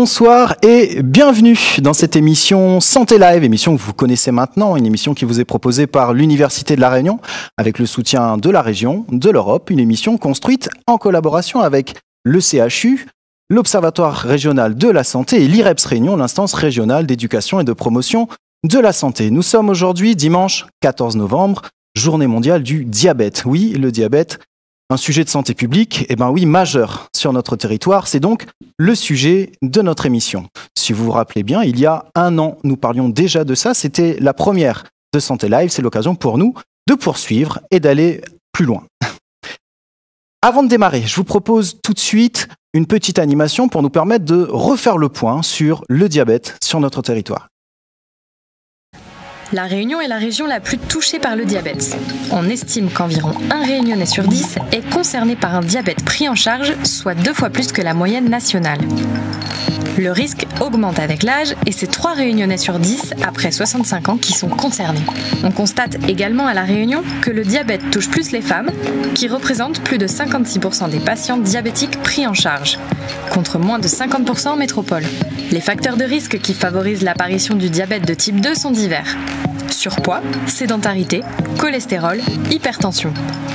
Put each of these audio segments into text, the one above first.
Bonsoir et bienvenue dans cette émission Santé Live, émission que vous connaissez maintenant, une émission qui vous est proposée par l'Université de La Réunion avec le soutien de la région, de l'Europe, une émission construite en collaboration avec le CHU, l'Observatoire régional de la santé et l'IREPS Réunion, l'instance régionale d'éducation et de promotion de la santé. Nous sommes aujourd'hui dimanche 14 novembre, journée mondiale du diabète. Oui, le diabète, un sujet de santé publique, majeur sur notre territoire. C'est donc le sujet de notre émission. Si vous vous rappelez bien, il y a un an, nous parlions déjà de ça. C'était la première de Santé Live. C'est l'occasion pour nous de poursuivre et d'aller plus loin. Avant de démarrer, je vous propose tout de suite une petite animation pour nous permettre de refaire le point sur le diabète sur notre territoire. La Réunion est la région la plus touchée par le diabète. On estime qu'environ 1 Réunionnais sur 10 est concerné par un diabète pris en charge, soit 2 fois plus que la moyenne nationale. Le risque augmente avec l'âge et c'est 3 Réunionnais sur 10 après 65 ans qui sont concernés. On constate également à La Réunion que le diabète touche plus les femmes, qui représentent plus de 56% des patients diabétiques pris en charge, contre moins de 50% en métropole. Les facteurs de risque qui favorisent l'apparition du diabète de type 2 sont divers. Surpoids, sédentarité, cholestérol, hypertension.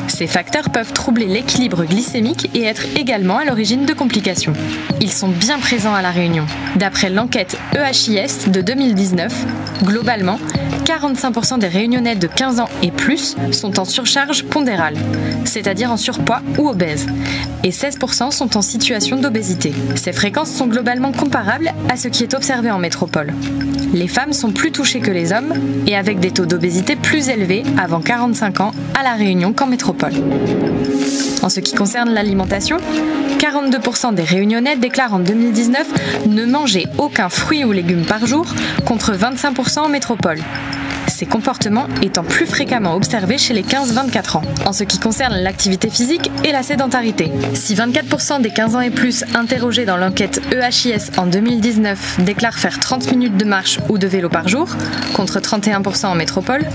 Ces facteurs peuvent troubler l'équilibre glycémique et être également à l'origine de complications. Ils sont bien présents à La Réunion. D'après l'enquête EHIS de 2019, globalement, 45% des Réunionnais de 15 ans et plus sont en surcharge pondérale, c'est-à-dire en surpoids ou obèses, et 16% sont en situation d'obésité. Ces fréquences sont globalement comparables à ce qui est observé en métropole. Les femmes sont plus touchées que les hommes et avec des taux d'obésité plus élevés avant 45 ans à La Réunion qu'en métropole. En ce qui concerne l'alimentation, 42% des Réunionnais déclarent en 2019 ne manger aucun fruit ou légume par jour contre 25% en métropole. Ces comportements étant plus fréquemment observés chez les 15-24 ans. En ce qui concerne l'activité physique et la sédentarité, si 24% des 15 ans et plus interrogés dans l'enquête EHIS en 2019 déclarent faire 30 minutes de marche ou de vélo par jour, contre 31% en métropole,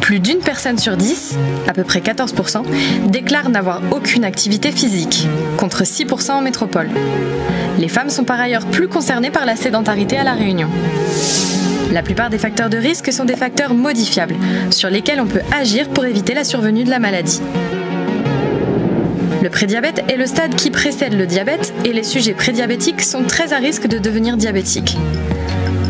plus d'une personne sur 10, à peu près 14%, déclarent n'avoir aucune activité physique, contre 6% en métropole. Les femmes sont par ailleurs plus concernées par la sédentarité à La Réunion. La plupart des facteurs de risque sont des facteurs modifiables, sur lesquels on peut agir pour éviter la survenue de la maladie. Le prédiabète est le stade qui précède le diabète et les sujets prédiabétiques sont très à risque de devenir diabétiques.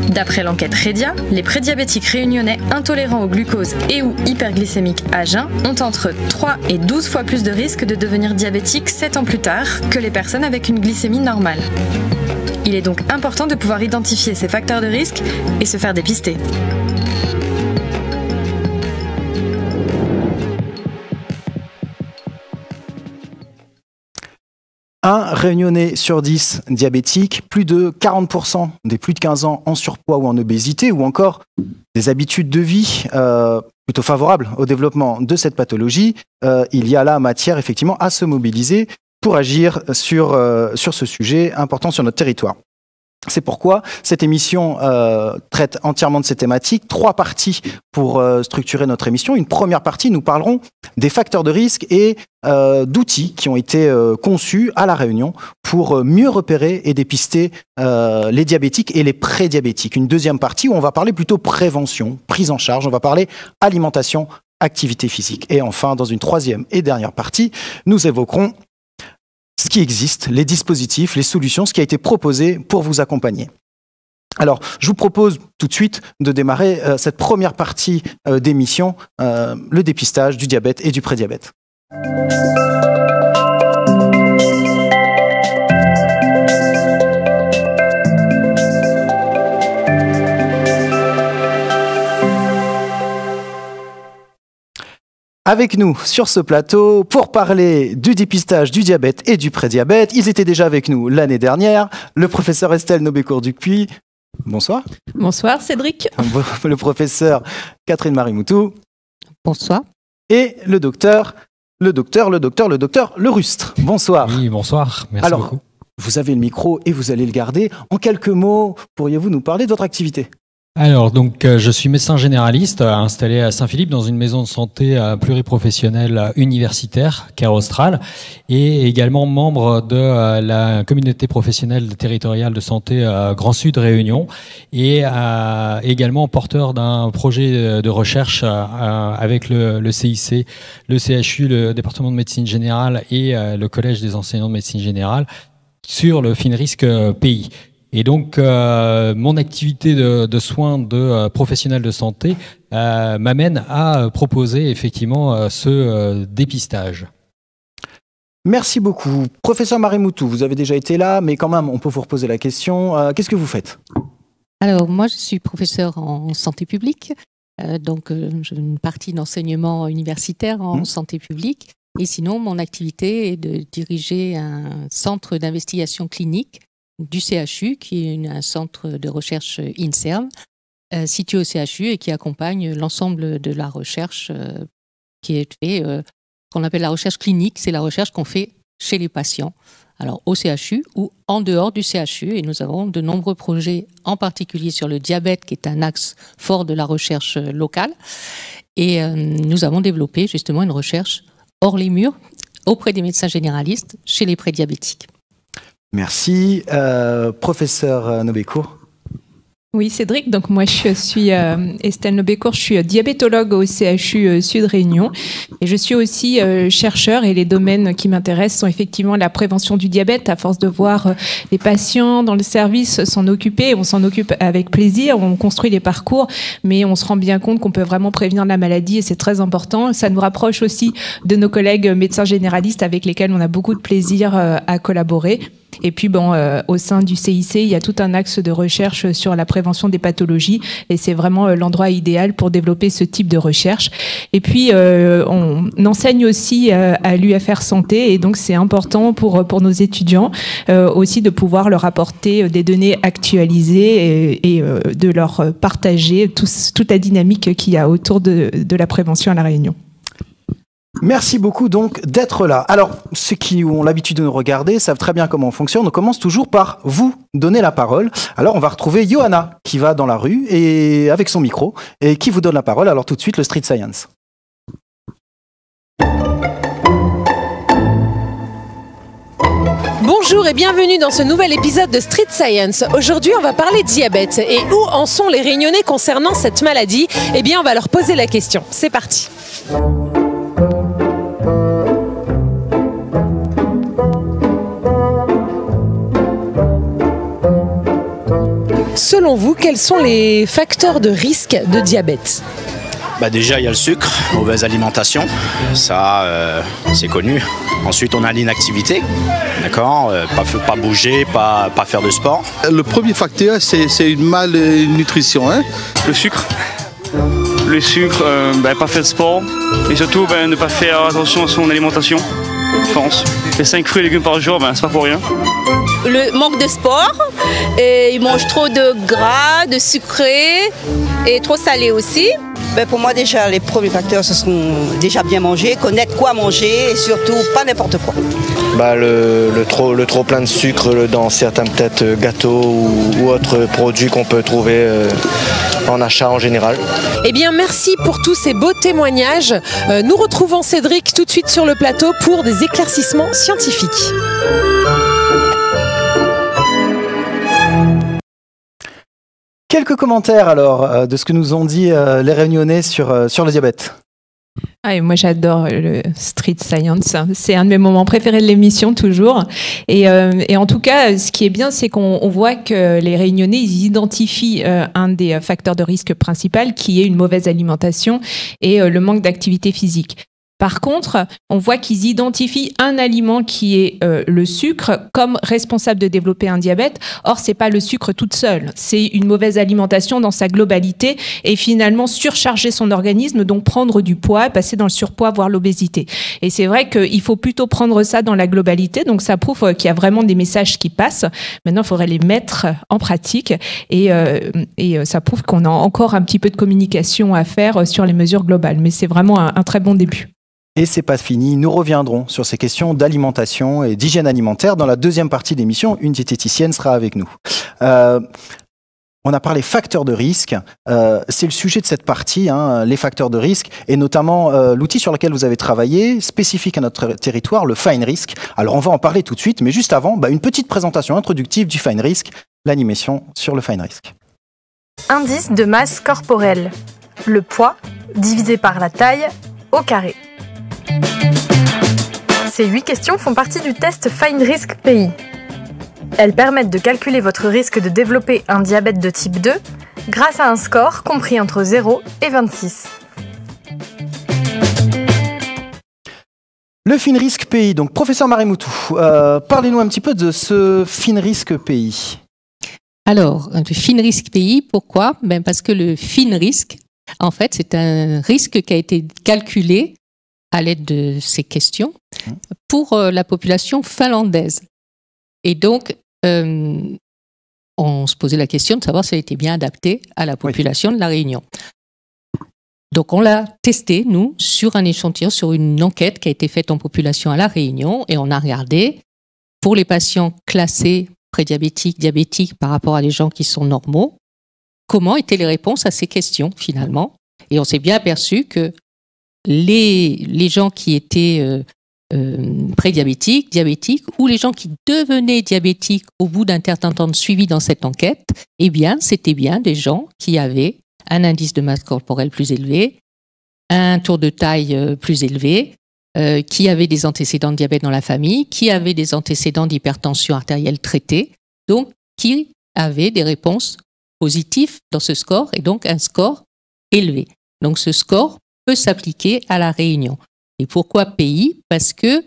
D'après l'enquête Rédia, les prédiabétiques réunionnais intolérants au glucose et ou hyperglycémiques à jeun ont entre 3 et 12 fois plus de risques de devenir diabétiques 7 ans plus tard que les personnes avec une glycémie normale. Il est donc important de pouvoir identifier ces facteurs de risque et se faire dépister. Un Réunionnais sur 10 diabétique, plus de 40% des plus de 15 ans en surpoids ou en obésité, ou encore des habitudes de vie plutôt favorables au développement de cette pathologie. Il y a là matière effectivement à se mobiliser pour agir sur ce sujet important sur notre territoire. C'est pourquoi cette émission traite entièrement de ces thématiques. 3 parties pour structurer notre émission. Une première partie, nous parlerons des facteurs de risque et d'outils qui ont été conçus à La Réunion pour mieux repérer et dépister les diabétiques et les prédiabétiques. Une deuxième partie où on va parler plutôt prévention, prise en charge. On va parler alimentation, activité physique. Et enfin, dans une troisième et dernière partie, nous évoquerons ce qui existe, les dispositifs, les solutions, ce qui a été proposé pour vous accompagner. Alors, je vous propose tout de suite de démarrer cette première partie d'émission, le dépistage du diabète et du prédiabète. Avec nous sur ce plateau pour parler du dépistage du diabète et du prédiabète. Ils étaient déjà avec nous l'année dernière. Le professeur Estelle Nobécourt-Dupuis. Bonsoir. Bonsoir Cédric. Le professeur Catherine-Marie Moutou. Bonsoir. Et le docteur Le Rustre. Bonsoir. Oui, bonsoir. Merci beaucoup. Vous avez le micro et vous allez le garder. En quelques mots, pourriez-vous nous parler de votre activité ? Alors, donc, je suis médecin généraliste installé à Saint-Philippe dans une maison de santé pluriprofessionnelle universitaire, Care Austral, et également membre de la communauté professionnelle territoriale de santé Grand Sud Réunion, et également porteur d'un projet de recherche avec le CIC, le CHU, le département de médecine générale et le collège des enseignants de médecine générale sur le FINRISC pays. Et donc, mon activité de soins de professionnel de santé m'amène à proposer effectivement ce dépistage. Merci beaucoup. Professeur Marimoutou, vous avez déjà été là, mais quand même, on peut vous reposer la question. Qu'est-ce que vous faites? Alors, moi, je suis professeure en santé publique, donc j'ai une partie d'enseignement universitaire en santé publique. Et sinon, mon activité est de diriger un centre d'investigation clinique du CHU, qui est un centre de recherche INSERM, situé au CHU et qui accompagne l'ensemble de la recherche qui est faite, qu'on appelle la recherche clinique. C'est la recherche qu'on fait chez les patients, alors au CHU ou en dehors du CHU. Et nous avons de nombreux projets, en particulier sur le diabète, qui est un axe fort de la recherche locale. Et nous avons développé justement une recherche hors les murs, auprès des médecins généralistes, chez les prédiabétiques. Merci. Professeur Nobécourt. Oui, Cédric. Donc moi, je suis Estelle Nobécourt, je suis diabétologue au CHU Sud Réunion et je suis aussi chercheur, et les domaines qui m'intéressent sont effectivement la prévention du diabète. À force de voir les patients dans le service s'en occuper, on s'en occupe avec plaisir, on construit les parcours, mais on se rend bien compte qu'on peut vraiment prévenir la maladie et c'est très important. Ça nous rapproche aussi de nos collègues médecins généralistes avec lesquels on a beaucoup de plaisir à collaborer. Et puis, au sein du CIC, il y a tout un axe de recherche sur la prévention des pathologies et c'est vraiment l'endroit idéal pour développer ce type de recherche. Et puis, on enseigne aussi à l'UFR Santé et donc c'est important pour nos étudiants aussi de pouvoir leur apporter des données actualisées et de leur partager toute la dynamique qu'il y a autour de la prévention à La Réunion. Merci beaucoup donc d'être là. Alors, ceux qui ont l'habitude de nous regarder savent très bien comment on fonctionne. On commence toujours par vous donner la parole. Alors, on va retrouver Johanna qui va dans la rue et avec son micro et qui vous donne la parole. Alors tout de suite, le Street Science. Bonjour et bienvenue dans ce nouvel épisode de Street Science. Aujourd'hui, on va parler diabète. Et où en sont les Réunionnais concernant cette maladie? Eh bien, on va leur poser la question. C'est parti. Selon vous, quels sont les facteurs de risque de diabète? Déjà, il y a le sucre, mauvaise alimentation, ça c'est connu. Ensuite, on a l'inactivité, d'accord, pas bouger, pas faire de sport. Le premier facteur, c'est une malnutrition. Le sucre. Le sucre, pas faire de sport et surtout ne pas faire attention à son alimentation. Je pense. Les 5 fruits et légumes par jour, c'est pas pour rien. Le manque de sport, et ils mangent trop de gras, de sucré et trop salé aussi. Pour moi, déjà, les premiers facteurs, ce sont déjà bien manger, connaître quoi manger et surtout pas n'importe quoi. Le trop plein de sucre dans certains peut-être gâteaux ou autres produits qu'on peut trouver en achat en général. Eh bien, merci pour tous ces beaux témoignages. Nous retrouvons Cédric tout de suite sur le plateau pour des éclaircissements scientifiques. Quelques commentaires alors de ce que nous ont dit les Réunionnais sur le diabète. Ah, et moi j'adore le Street Science, c'est un de mes moments préférés de l'émission toujours. Et en tout cas, ce qui est bien, c'est qu'on voit que les Réunionnais, ils identifient un des facteurs de risque principal qui est une mauvaise alimentation et le manque d'activité physique. Par contre, on voit qu'ils identifient un aliment qui est le sucre comme responsable de développer un diabète. Or, c'est pas le sucre toute seule, c'est une mauvaise alimentation dans sa globalité et finalement surcharger son organisme, donc prendre du poids, passer dans le surpoids, voire l'obésité. Et c'est vrai qu'il faut plutôt prendre ça dans la globalité, donc ça prouve qu'il y a vraiment des messages qui passent. Maintenant, il faudrait les mettre en pratique et ça prouve qu'on a encore un petit peu de communication à faire sur les mesures globales. Mais c'est vraiment un très bon début. Et c'est pas fini, nous reviendrons sur ces questions d'alimentation et d'hygiène alimentaire dans la deuxième partie de l'émission. Une diététicienne sera avec nous. On a parlé facteurs de risque. C'est le sujet de cette partie, hein, les facteurs de risque, et notamment l'outil sur lequel vous avez travaillé, spécifique à notre territoire, le Fine Risk. Alors, on va en parler tout de suite, mais juste avant, une petite présentation introductive du Fine Risk, l'animation sur le Fine Risk. Indice de masse corporelle. Le poids divisé par la taille au carré. Ces 8 questions font partie du test Fine Risk PI. Elles permettent de calculer votre risque de développer un diabète de type 2 grâce à un score compris entre 0 et 26. Le Fine Risk PI, donc professeur Marimoutou, parlez-nous un petit peu de ce Fine Risk PI. Alors, le Fine Risk PI, pourquoi ? Parce que le Fine Risk, en fait, c'est un risque qui a été calculé à l'aide de ces questions pour la population finlandaise. Et donc, on se posait la question de savoir si elle était bien adaptée à la population de La Réunion. Donc, on l'a testé, nous, sur un échantillon, sur une enquête qui a été faite en population à La Réunion, et on a regardé, pour les patients classés prédiabétiques, diabétiques, par rapport à les gens qui sont normaux, comment étaient les réponses à ces questions, finalement. Et on s'est bien aperçu que les gens qui étaient prédiabétiques, diabétiques, ou les gens qui devenaient diabétiques au bout d'un certain temps de suivi dans cette enquête, eh bien, c'était bien des gens qui avaient un indice de masse corporelle plus élevé, un tour de taille plus élevé, qui avaient des antécédents de diabète dans la famille, qui avaient des antécédents d'hypertension artérielle traités, donc qui avaient des réponses positives dans ce score, et donc un score élevé. Donc ce score peut s'appliquer à La Réunion. Et pourquoi pays ? Parce que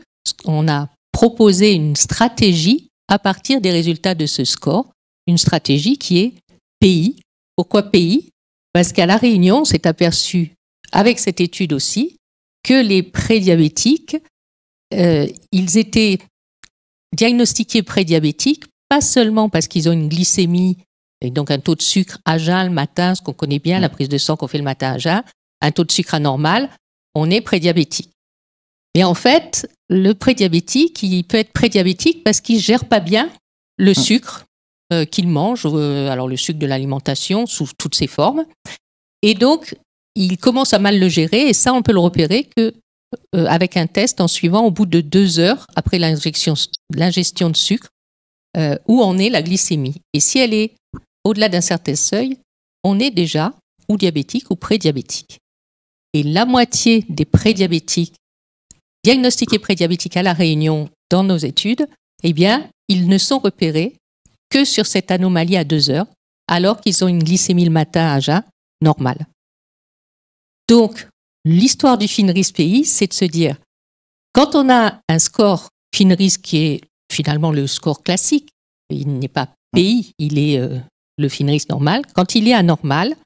on a proposé une stratégie à partir des résultats de ce score, une stratégie qui est pays. Pourquoi pays ? Parce qu'à La Réunion, on s'est aperçu, avec cette étude aussi, que les prédiabétiques, ils étaient diagnostiqués prédiabétiques, pas seulement parce qu'ils ont une glycémie, et donc un taux de sucre à jeun le matin, ce qu'on connaît bien, la prise de sang qu'on fait le matin à jeun, un taux de sucre anormal, on est prédiabétique. Mais en fait, le prédiabétique, il peut être prédiabétique parce qu'il ne gère pas bien le sucre qu'il mange, alors le sucre de l'alimentation sous toutes ses formes. Et donc, il commence à mal le gérer, et ça, on peut le repérer avec un test en suivant au bout de 2 heures après l'ingestion de sucre, où en est la glycémie. Et si elle est au-delà d'un certain seuil, on est déjà ou diabétique ou prédiabétique. Et la moitié des prédiabétiques diagnostiqués prédiabétiques à La Réunion dans nos études, eh bien, ils ne sont repérés que sur cette anomalie à 2 heures, alors qu'ils ont une glycémie le matin à jeun normale. Donc, l'histoire du Fine Risk PI, c'est de se dire, quand on a un score Fine Risk qui est finalement le score classique, il n'est pas PI, il est le Fine Risk normal, quand il est anormal,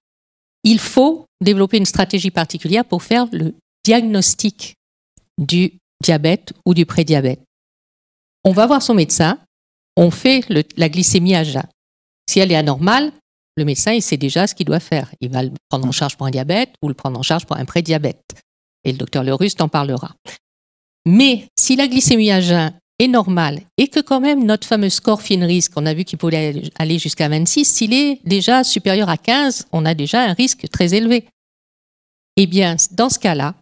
il faut développer une stratégie particulière pour faire le diagnostic du diabète ou du prédiabète. On va voir son médecin, on fait la glycémie à jeun. Si elle est anormale, le médecin, il sait déjà ce qu'il doit faire. Il va le prendre en charge pour un diabète ou le prendre en charge pour un prédiabète. Et le docteur Lerus t'en parlera. Mais si la glycémie à jeun est normale et que quand même notre fameux score Fine Risk, on a vu qu'il pouvait aller jusqu'à 26, s'il est déjà supérieur à 15, on a déjà un risque très élevé. Eh bien, dans ce cas-là,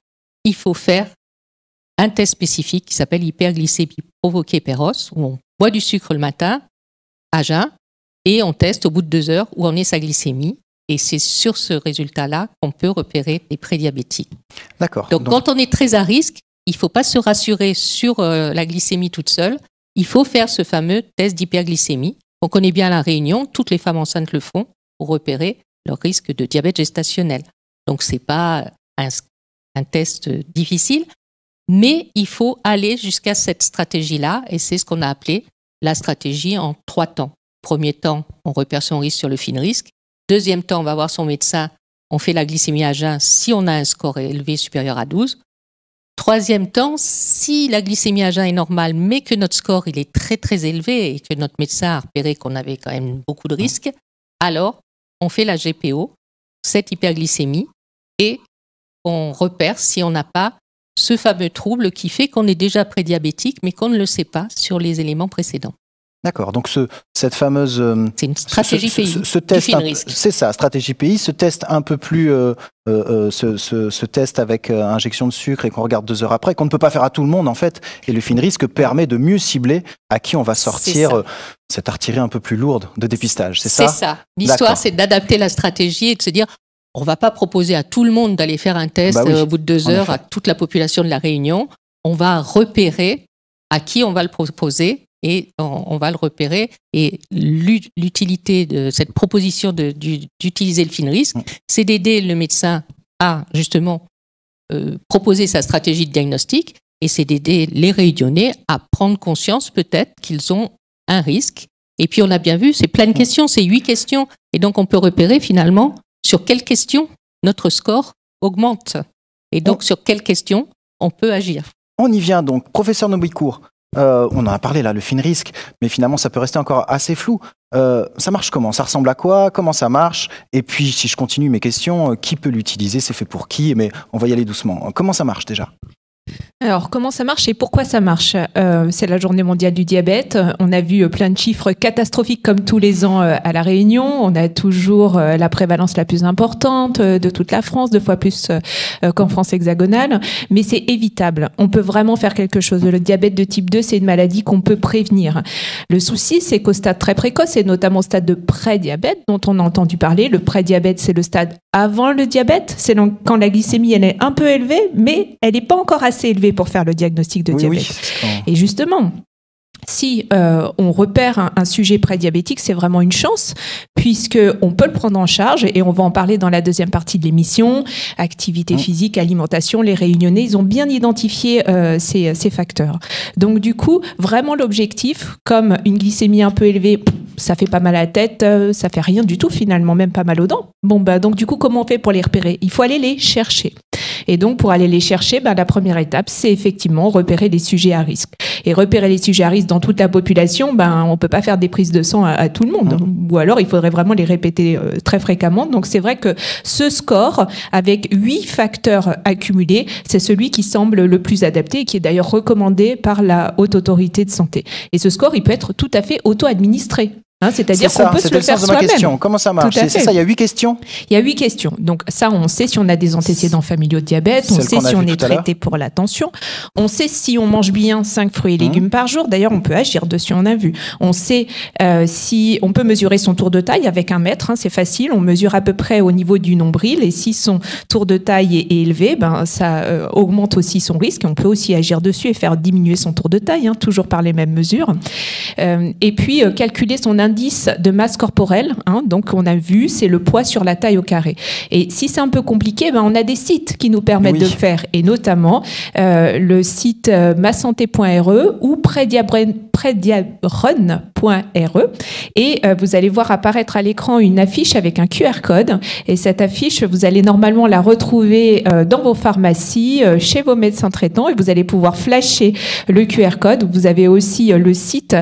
il faut faire un test spécifique qui s'appelle hyperglycémie provoquée PEROS, où on boit du sucre le matin à jeun et on teste au bout de 2 heures où en est sa glycémie. Et c'est sur ce résultat-là qu'on peut repérer des prédiabétiques. D'accord. Donc, quand on est très à risque, il ne faut pas se rassurer sur la glycémie toute seule. Il faut faire ce fameux test d'hyperglycémie. On connaît bien à La Réunion, toutes les femmes enceintes le font pour repérer leur risque de diabète gestationnel. Donc, ce n'est pas un test difficile, mais il faut aller jusqu'à cette stratégie-là, et c'est ce qu'on a appelé la stratégie en 3 temps. Premier temps, on repère son risque sur le Fine Risk. Deuxième temps, on va voir son médecin, on fait la glycémie à jeun si on a un score élevé supérieur à 12. Troisième temps, si la glycémie à jeun est normale, mais que notre score il est très très élevé et que notre médecin a repéré qu'on avait quand même beaucoup de risques, alors on fait la GPO, cette hyperglycémie, et on repère si on n'a pas ce fameux trouble qui fait qu'on est déjà prédiabétique, mais qu'on ne le sait pas sur les éléments précédents. D'accord, donc cette fameuse... c'est une stratégie pays, ce test, FINRISK. C'est ça, stratégie pays, ce test un peu plus... ce test avec injection de sucre et qu'on regarde 2 heures après, qu'on ne peut pas faire à tout le monde en fait, et le FINRISK permet de mieux cibler à qui on va sortir cette artillerie un peu plus lourde de dépistage, c'est ça ? C'est ça. L'histoire, c'est d'adapter la stratégie et de se dire, on ne va pas proposer à tout le monde d'aller faire un test au bout de 2 heures à toute la population de la Réunion, on va repérer à qui on va le proposer. Et on va le repérer. Et l'utilité de cette proposition d'utiliser le FINRISK, c'est d'aider le médecin à justement proposer sa stratégie de diagnostic, et c'est d'aider les Réunionnais à prendre conscience peut-être qu'ils ont un risque. Et puis on a bien vu, c'est plein de questions, c'est 8 questions. Et donc on peut repérer finalement sur quelles questions notre score augmente. Et donc sur quelles questions on peut agir. On y vient donc. Professeur Nobicourt, on en a parlé là, le FINRISK, mais finalement ça peut rester encore assez flou. Ça marche comment ? Ça ressemble à quoi ? Comment ça marche ? Et puis si je continue mes questions, qui peut l'utiliser ? C'est fait pour qui ? Mais on va y aller doucement. Comment ça marche déjà ? Alors, comment ça marche et pourquoi ça marche ? C'est la journée mondiale du diabète. On a vu plein de chiffres catastrophiques comme tous les ans à La Réunion. On a toujours la prévalence la plus importante de toute la France, 2 fois plus qu'en France hexagonale. Mais c'est évitable. On peut vraiment faire quelque chose. Le diabète de type 2, c'est une maladie qu'on peut prévenir. Le souci, c'est qu'au stade très précoce, et notamment au stade de prédiabète, dont on a entendu parler, le prédiabète, c'est le stade avant le diabète. C'est quand la glycémie, elle est un peu élevée, mais elle n'est pas encore assez élevée pour faire le diagnostic de diabète. Et justement, si on repère un sujet prédiabétique, c'est vraiment une chance, puisqu'on peut le prendre en charge, et on va en parler dans la deuxième partie de l'émission. Activité physique, alimentation, les Réunionnais, ils ont bien identifié ces facteurs. Donc du coup, vraiment l'objectif, comme une glycémie un peu élevée, ça fait pas mal à la tête, ça fait rien du tout finalement, même pas mal aux dents. Donc du coup, comment on fait pour les repérer ? Il faut aller les chercher. Et donc, pour aller les chercher, la première étape, c'est effectivement repérer les sujets à risque. Et repérer les sujets à risque dans toute la population, on ne peut pas faire des prises de sang à tout le monde. Ou alors, il faudrait vraiment les répéter très fréquemment. Donc, c'est vrai que ce score, avec 8 facteurs accumulés, c'est celui qui semble le plus adapté et qui est d'ailleurs recommandé par la Haute Autorité de Santé. Et ce score, il peut être tout à fait auto-administré. C'est-à-dire qu'on peut se le faire soi-même. Question. Comment ça marche ? C'est ça, il y a 8 questions ? Il y a 8 questions. Donc ça, on sait si on a des antécédents familiaux de diabète, on sait si on est traité pour la tension, on sait si on mange bien 5 fruits et légumes par jour. D'ailleurs, on peut agir dessus, on a vu. On sait si on peut mesurer son tour de taille avec un mètre, c'est facile. On mesure à peu près au niveau du nombril, et si son tour de taille est élevé, ça augmente aussi son risque. On peut aussi agir dessus et faire diminuer son tour de taille, toujours par les mêmes mesures. Et puis, calculer son indice de masse corporelle, donc on a vu, c'est le poids sur la taille au carré. Et si c'est un peu compliqué, on a des sites qui nous permettent de le faire, et notamment le site masanté.re ou prediabrun.re, et vous allez voir apparaître à l'écran une affiche avec un QR code, et cette affiche, vous allez normalement la retrouver dans vos pharmacies, chez vos médecins traitants, et vous allez pouvoir flasher le QR code. Vous avez aussi le site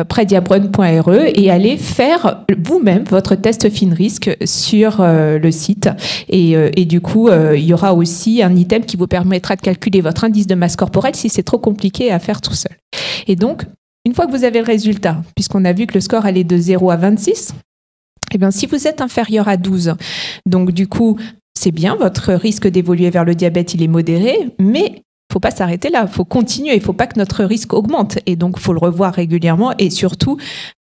prediabrun.re, et aller faire vous-même votre test FINRISK sur le site. Et du coup, il y aura aussi un item qui vous permettra de calculer votre indice de masse corporelle si c'est trop compliqué à faire tout seul. Et donc, une fois que vous avez le résultat, puisqu'on a vu que le score allait de 0 à 26, si vous êtes inférieur à 12, donc du coup, c'est bien, votre risque d'évoluer vers le diabète, il est modéré, mais il ne faut pas s'arrêter là, il faut continuer, il ne faut pas que notre risque augmente. Et donc, il faut le revoir régulièrement, et surtout,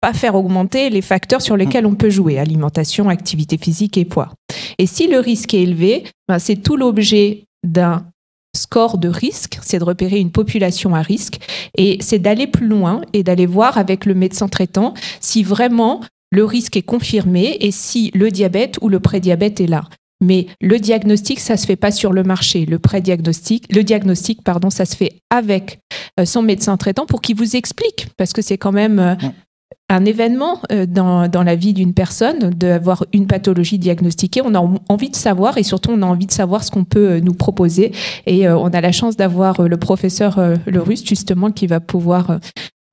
pas faire augmenter les facteurs sur lesquels on peut jouer, alimentation, activité physique et poids. Et si le risque est élevé, c'est tout l'objet d'un score de risque, c'est de repérer une population à risque, et c'est d'aller plus loin et d'aller voir avec le médecin traitant si vraiment le risque est confirmé et si le diabète ou le prédiabète est là. Mais le diagnostic, ça se fait pas sur le marché. Le diagnostic, ça se fait avec son médecin traitant pour qu'il vous explique, parce que c'est quand même un événement dans la vie d'une personne d'avoir une pathologie diagnostiquée. On a envie de savoir, et surtout on a envie de savoir ce qu'on peut nous proposer. Et on a la chance d'avoir le professeur Lerus justement qui va pouvoir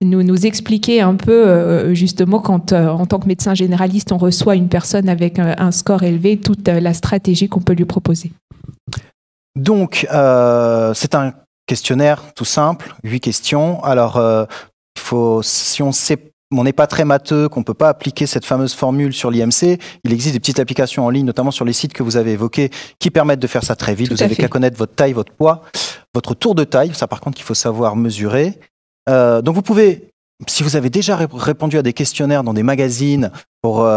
nous expliquer un peu justement quand en tant que médecin généraliste on reçoit une personne avec un score élevé, toute la stratégie qu'on peut lui proposer. Donc c'est un questionnaire tout simple, 8 questions. Alors si on sait on n'est pas très matheux, qu'on ne peut pas appliquer cette fameuse formule sur l'IMC, il existe des petites applications en ligne, notamment sur les sites que vous avez évoqués, qui permettent de faire ça très vite. Vous n'avez qu'à connaître votre taille, votre poids, votre tour de taille. Ça, par contre, il faut savoir mesurer. Donc, vous pouvez, si vous avez déjà répondu à des questionnaires dans des magazines pour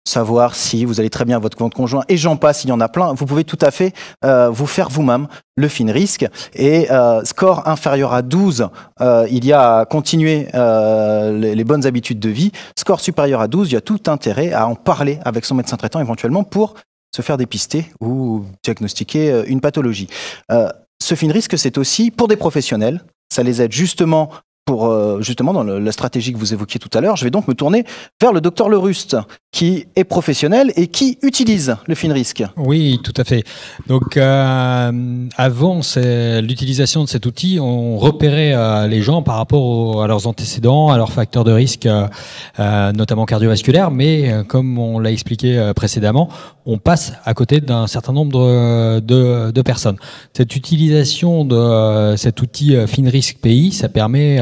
savoir si vous allez très bien avec votre conjoint, et j'en passe, il y en a plein, vous pouvez tout à fait vous faire vous-même le FINRISC. Et score inférieur à 12, il y a à continuer les bonnes habitudes de vie. Score supérieur à 12, il y a tout intérêt à en parler avec son médecin traitant éventuellement pour se faire dépister ou diagnostiquer une pathologie. Ce FINRISC, c'est aussi pour des professionnels. Ça les aide justement dans la stratégie que vous évoquiez tout à l'heure. Je vais donc me tourner vers le docteur Leruste, qui est professionnel et qui utilise le FINRISC. Oui, tout à fait. Donc, avant l'utilisation de cet outil, on repérait les gens par rapport à leurs antécédents, à leurs facteurs de risque, notamment cardiovasculaires, mais comme on l'a expliqué précédemment, on passe à côté d'un certain nombre de personnes. Cette utilisation de cet outil FINRISC pays, ça permet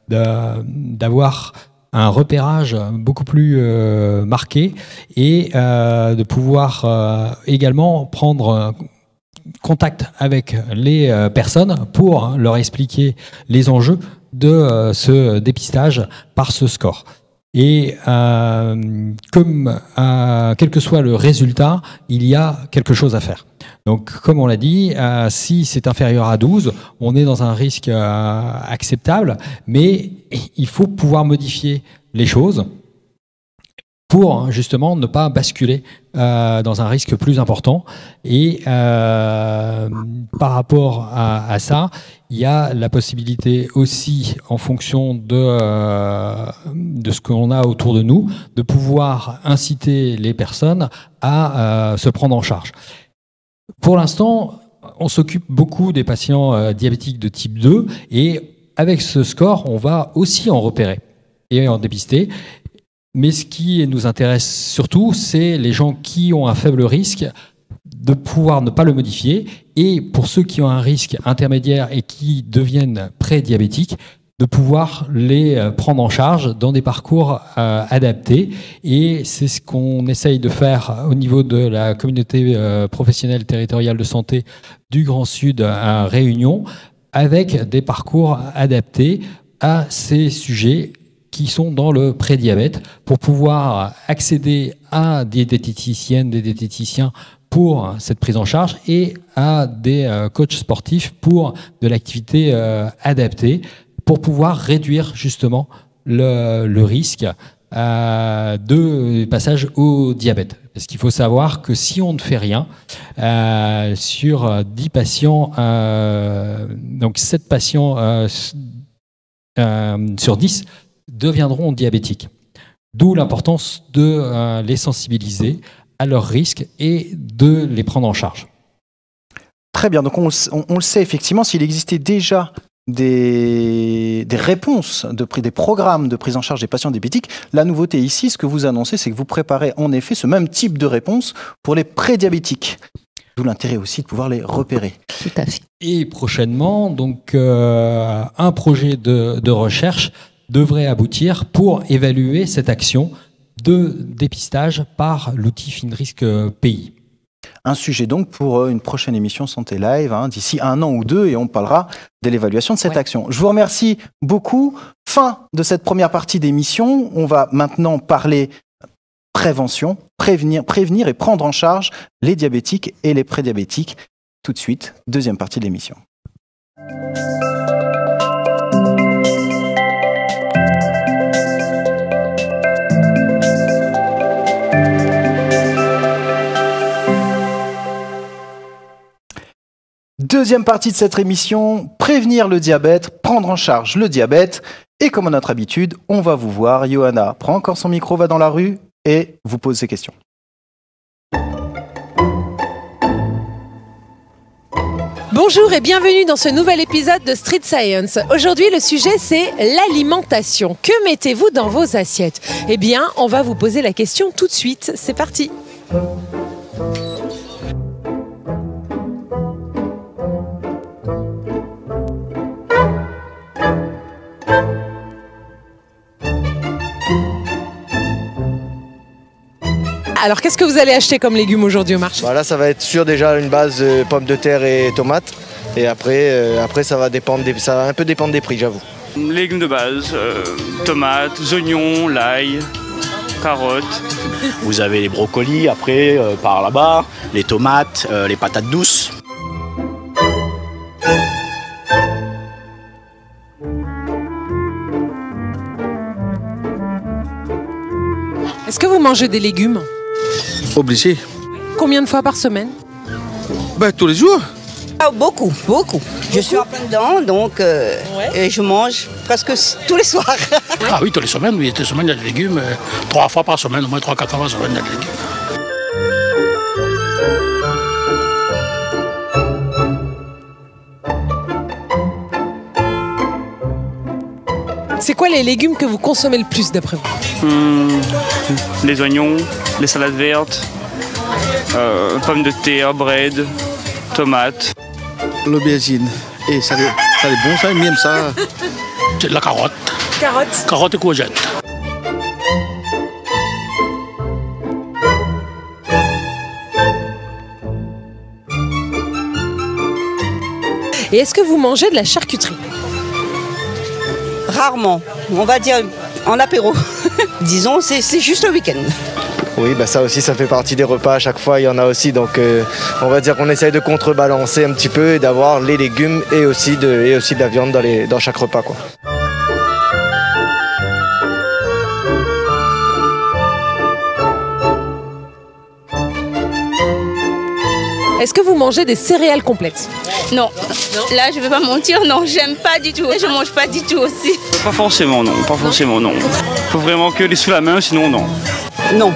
d'avoir un repérage beaucoup plus marqué et de pouvoir également prendre contact avec les personnes pour leur expliquer les enjeux de ce dépistage par ce score. Et comme quel que soit le résultat, il y a quelque chose à faire. Donc, comme on l'a dit, si c'est inférieur à 12, on est dans un risque acceptable, mais il faut pouvoir modifier les choses pour justement ne pas basculer dans un risque plus important. Et par rapport à ça, il y a la possibilité aussi, en fonction de ce qu'on a autour de nous, de pouvoir inciter les personnes à se prendre en charge. Pour l'instant, on s'occupe beaucoup des patients diabétiques de type 2 et avec ce score, on va aussi en repérer et en dépister. Mais ce qui nous intéresse surtout, c'est les gens qui ont un faible risque de pouvoir ne pas le modifier, et pour ceux qui ont un risque intermédiaire et qui deviennent pré-diabétiques, de pouvoir les prendre en charge dans des parcours adaptés. Et c'est ce qu'on essaye de faire au niveau de la communauté professionnelle territoriale de santé du Grand Sud à Réunion, avec des parcours adaptés à ces sujets qui sont dans le prédiabète, pour pouvoir accéder à des diététiciennes, des diététiciens pour cette prise en charge, et à des coachs sportifs pour de l'activité adaptée, pour pouvoir réduire justement le risque de passage au diabète. Parce qu'il faut savoir que si on ne fait rien, sur 10 patients, donc 7 patients sur 10 deviendront diabétiques. D'où l'importance de les sensibiliser à leurs risques et de les prendre en charge. Très bien, donc on le sait effectivement, s'il existait déjà des réponses, des programmes de prise en charge des patients diabétiques, la nouveauté ici, ce que vous annoncez, c'est que vous préparez en effet ce même type de réponse pour les prédiabétiques. D'où l'intérêt aussi de pouvoir les repérer. Tout à fait. Et prochainement, donc, un projet de recherche devrait aboutir pour évaluer cette action de dépistage par l'outil FINRISC pays. Un sujet donc pour une prochaine émission Santé Live, d'ici 1 an ou 2, et on parlera de l'évaluation de cette action. Je vous remercie beaucoup. Fin de cette première partie d'émission. On va maintenant parler prévention, prévenir et prendre en charge les diabétiques et les prédiabétiques. Tout de suite, deuxième partie de l'émission. Deuxième partie de cette émission, prévenir le diabète, prendre en charge le diabète. Et comme à notre habitude, on va vous voir. Johanna prend encore son micro, va dans la rue et vous pose ses questions. Bonjour et bienvenue dans ce nouvel épisode de Street Science. Aujourd'hui, le sujet, c'est l'alimentation. Que mettez-vous dans vos assiettes? Eh bien, on va vous poser la question tout de suite. C'est parti. Alors, qu'est-ce que vous allez acheter comme légumes aujourd'hui au marché? Là, ça va être sûr déjà une base pommes de terre et tomates. Et après ça va un peu dépendre des prix, j'avoue. Légumes de base, tomates, oignons, l'ail, carottes. Vous avez les brocolis après, par là-bas, les tomates, les patates douces. Est-ce que vous mangez des légumes? Obligé. Combien de fois par semaine? Tous les jours. Beaucoup. Je suis en plein dedans, donc je mange presque tous les soirs. Ah oui, toutes les semaines, il y a des légumes, 3 fois par semaine, au moins 3-4 fois par semaine, il y a des légumes. C'est quoi les légumes que vous consommez le plus d'après vous? Les oignons, les salades vertes, pommes de terre, bread, tomates. L'aubergine. Et ça est bon, ça, même ça. C'est de la carotte. Carottes. Carotte et courgettes. Et est-ce que vous mangez de la charcuterie? Rarement, on va dire en apéro. Disons, c'est juste le week-end. Oui, ça aussi, ça fait partie des repas. À chaque fois, il y en a aussi. Donc, on va dire qu'on essaye de contrebalancer un petit peu et d'avoir les légumes et aussi de la viande dans chaque repas, quoi. Est-ce que vous mangez des céréales complètes? Non. Là, je ne vais pas mentir, non, j'aime pas du tout. Je ne mange pas du tout aussi. Pas forcément, non. Faut vraiment que les sous la main, sinon non. Non.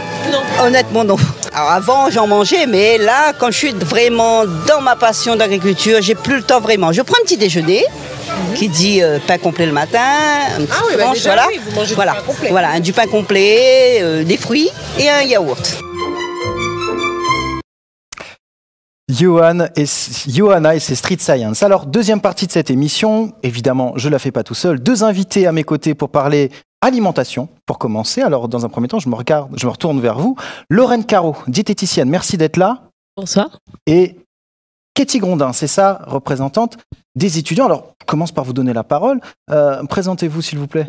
Honnêtement, non. Alors avant, j'en mangeais, mais là, quand je suis vraiment dans ma passion d'agriculture, j'ai plus le temps vraiment. Je prends un petit déjeuner qui dit pain complet le matin, un petit tranche, oui, vous mangez du pain complet. Voilà, du pain complet, des fruits et un yaourt. Johanna et ses Street Science. Alors, deuxième partie de cette émission, évidemment, je la fais pas tout seul. 2 invités à mes côtés pour parler alimentation, pour commencer. Alors, dans un premier temps, je me retourne vers vous. Lorraine Caro, diététicienne, merci d'être là. Bonsoir. Et Katie Grondin, c'est ça, représentante des étudiants. Alors, je commence par vous donner la parole. Présentez-vous, s'il vous plaît.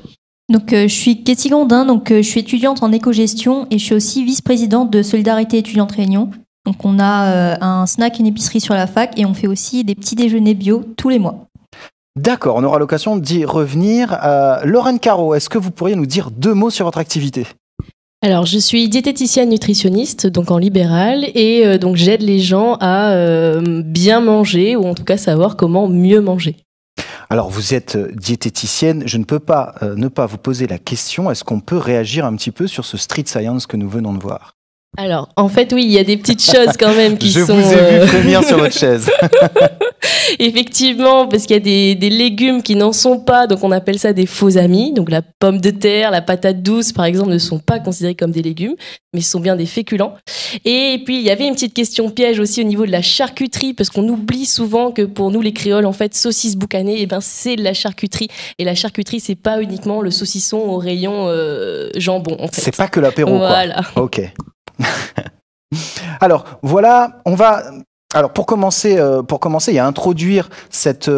Donc, je suis Katie Grondin, je suis étudiante en éco-gestion et je suis aussi vice-présidente de Solidarité étudiante Réunion. Donc, on a un snack, une épicerie sur la fac et on fait aussi des petits déjeuners bio tous les mois. D'accord, on aura l'occasion d'y revenir. Lorraine Caro, est-ce que vous pourriez nous dire 2 mots sur votre activité? Alors, je suis diététicienne nutritionniste, donc en libéral, et donc j'aide les gens à bien manger, ou en tout cas savoir comment mieux manger. Alors, vous êtes diététicienne, je ne peux pas ne pas vous poser la question, est-ce qu'on peut réagir un petit peu sur ce street science que nous venons de voir? Alors, en fait, oui, il y a des petites choses quand même qui sont... Je vous ai vu frémir sur votre chaise. Effectivement, parce qu'il y a des légumes qui n'en sont pas, donc on appelle ça des faux amis. Donc la pomme de terre, la patate douce, par exemple, ne sont pas considérés comme des légumes, mais ce sont bien des féculents. Et puis, il y avait une petite question piège aussi au niveau de la charcuterie, parce qu'on oublie souvent que pour nous, les créoles, en fait, saucisse boucanée, c'est de la charcuterie. Et la charcuterie, c'est pas uniquement le saucisson au rayon jambon, en fait. C'est pas que l'apéro, voilà. Quoi. Ok. Alors voilà, on va. Alors pour commencer et à introduire cette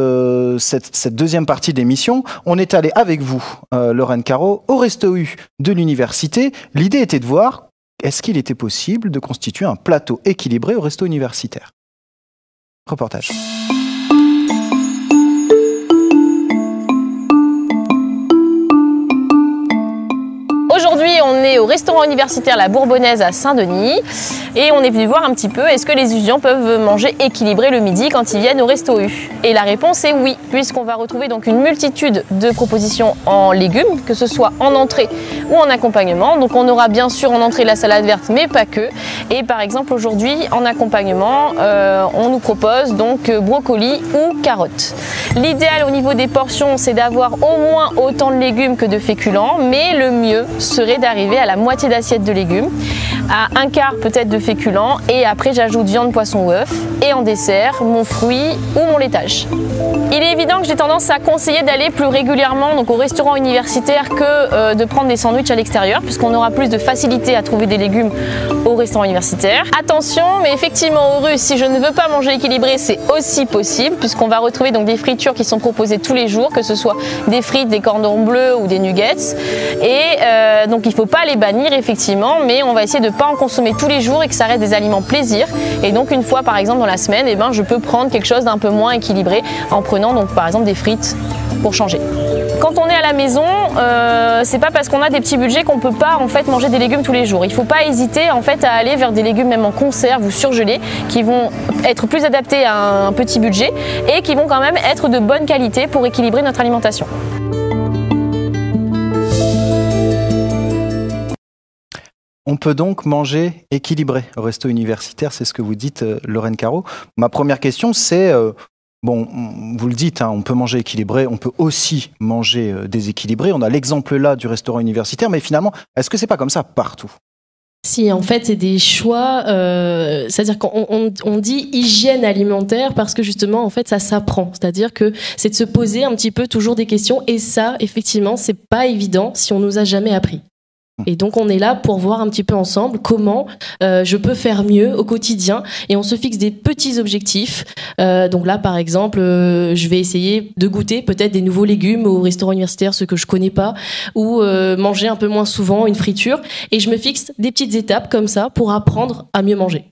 deuxième partie d'émission, on est allé avec vous, Lorraine Caro, au Resto U de l'université. L'idée était de voir est-ce qu'il était possible de constituer un plateau équilibré au resto universitaire. Reportage. Aujourd'hui, on est au restaurant universitaire La Bourbonnaise à Saint-Denis et on est venu voir un petit peu est-ce que les étudiants peuvent manger équilibré le midi quand ils viennent au Resto U. Et la réponse est oui, puisqu'on va retrouver donc une multitude de propositions en légumes, que ce soit en entrée ou en accompagnement. Donc on aura bien sûr en entrée la salade verte, mais pas que. Et par exemple aujourd'hui, en accompagnement, on nous propose donc brocoli ou carottes. L'idéal au niveau des portions, c'est d'avoir au moins autant de légumes que de féculents, mais le mieux serait d'arriver à la moitié d'assiette de légumes. à un quart peut-être de féculents et après j'ajoute viande, poisson ou œuf et en dessert mon fruit ou mon laitage. Il est évident que j'ai tendance à conseiller d'aller plus régulièrement donc au restaurant universitaire que de prendre des sandwichs à l'extérieur puisqu'on aura plus de facilité à trouver des légumes au restaurant universitaire. Attention, mais effectivement au russe, si je ne veux pas manger équilibré, c'est aussi possible puisqu'on va retrouver donc des fritures qui sont proposées tous les jours, que ce soit des frites, des cordons bleus ou des nuggets. Et donc il ne faut pas les bannir effectivement, mais on va essayer de ne pas en consommer tous les jours et que ça reste des aliments plaisir. Et donc une fois par exemple dans la semaine, eh ben, je peux prendre quelque chose d'un peu moins équilibré en prenant donc par exemple des frites pour changer. Quand on est à la maison, c'est pas parce qu'on a des petits budgets qu'on peut pas en fait manger des légumes tous les jours. Il faut pas hésiter en fait à aller vers des légumes même en conserve ou surgelés qui vont être plus adaptés à un petit budget et qui vont quand même être de bonne qualité pour équilibrer notre alimentation. On peut donc manger équilibré au resto universitaire, c'est ce que vous dites, Lorraine Caro. Ma première question, c'est, bon, vous le dites, hein, on peut manger équilibré, on peut aussi manger déséquilibré. On a l'exemple là du restaurant universitaire, mais finalement, est-ce que c'est pas comme ça partout ? Si, en fait, c'est des choix, c'est-à-dire qu'on dit hygiène alimentaire parce que justement, en fait, ça s'apprend. C'est-à-dire que c'est de se poser un petit peu toujours des questions et ça, effectivement, c'est pas évident si on nous a jamais appris. Et donc on est là pour voir un petit peu ensemble comment je peux faire mieux au quotidien et on se fixe des petits objectifs. Donc là par exemple, je vais essayer de goûter peut-être des nouveaux légumes au restaurant universitaire, ceux que je connais pas, ou manger un peu moins souvent une friture. Et je me fixe des petites étapes comme ça pour apprendre à mieux manger.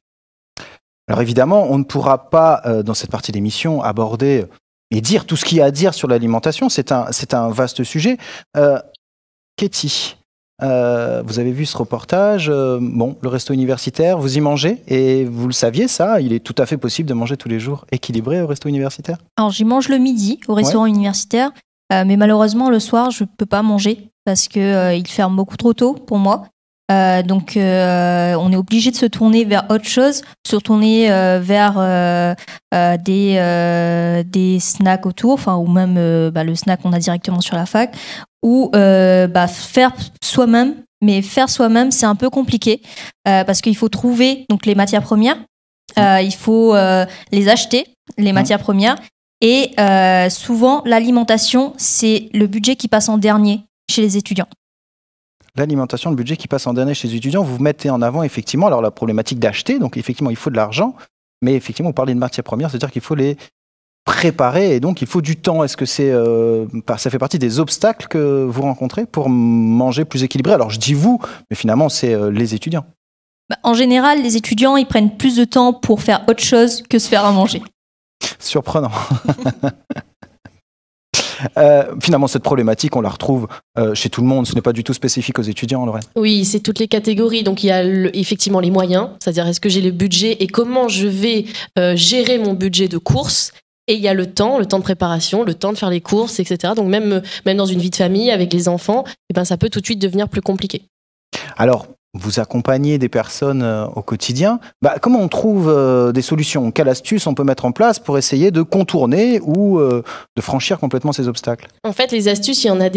Alors évidemment, on ne pourra pas dans cette partie d'émission aborder et dire tout ce qu'il y a à dire sur l'alimentation. C'est un vaste sujet. Katie, vous avez vu ce reportage, bon, le resto universitaire, vous y mangez et vous le saviez ça, il est tout à fait possible de manger tous les jours équilibré au resto universitaire ? Alors j'y mange le midi au restaurant universitaire, mais malheureusement le soir je peux pas manger parce que il ferme beaucoup trop tôt pour moi. Donc on est obligé de se tourner vers autre chose, se tourner vers des snacks autour, enfin ou même le snack qu'on a directement sur la fac, ou faire soi-même. Mais faire soi-même c'est un peu compliqué parce qu'il faut trouver donc les matières premières, il faut les acheter les matières premières et souvent l'alimentation c'est le budget qui passe en dernier chez les étudiants. L'alimentation, le budget qui passe en dernier chez les étudiants, vous mettez en avant effectivement alors la problématique d'acheter, donc effectivement il faut de l'argent, mais effectivement vous parlez de matières premières, c'est-à-dire qu'il faut les préparer et donc il faut du temps. Est-ce que ça fait partie des obstacles que vous rencontrez pour manger plus équilibré ? Alors je dis vous, mais finalement c'est les étudiants. En général, les étudiants ils prennent plus de temps pour faire autre chose que se faire à manger. Surprenant. Finalement, cette problématique, on la retrouve chez tout le monde. Ce n'est pas du tout spécifique aux étudiants, Lorraine. Oui, c'est toutes les catégories. Donc, il y a effectivement les moyens, c'est-à-dire est-ce que j'ai le budget et comment je vais gérer mon budget de courses. Et il y a le temps de préparation, le temps de faire les courses, etc. Donc, même dans une vie de famille, avec les enfants, eh ben, ça peut tout de suite devenir plus compliqué. Alors, vous accompagnez des personnes au quotidien. Comment on trouve des solutions ? Quelle astuce on peut mettre en place pour essayer de contourner ou de franchir complètement ces obstacles ? En fait, les astuces, il y en a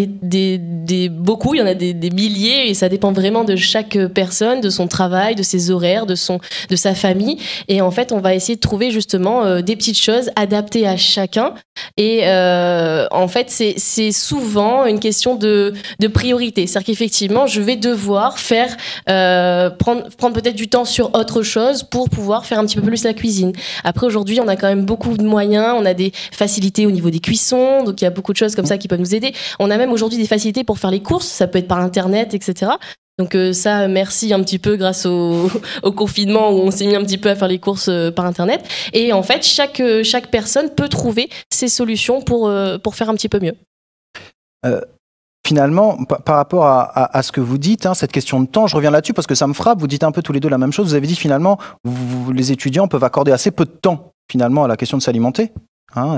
beaucoup, il y en a des milliers et ça dépend vraiment de chaque personne, de son travail, de ses horaires, de sa famille. Et en fait, on va essayer de trouver justement des petites choses adaptées à chacun. Et en fait, c'est souvent une question de priorité. C'est-à-dire qu'effectivement, je vais devoir faire prendre peut-être du temps sur autre chose pour pouvoir faire un petit peu plus la cuisine. Après, aujourd'hui, on a quand même beaucoup de moyens, on a des facilités au niveau des cuissons, donc il y a beaucoup de choses comme ça qui peuvent nous aider. On a même aujourd'hui des facilités pour faire les courses, ça peut être par Internet, etc. Donc ça, merci un petit peu grâce au confinement où on s'est mis un petit peu à faire les courses par Internet. Et en fait, chaque personne peut trouver ses solutions pour faire un petit peu mieux. Finalement, par rapport à ce que vous dites, cette question de temps, je reviens là-dessus parce que ça me frappe, vous dites un peu tous les deux la même chose, vous avez dit finalement, les étudiants peuvent accorder assez peu de temps finalement à la question de s'alimenter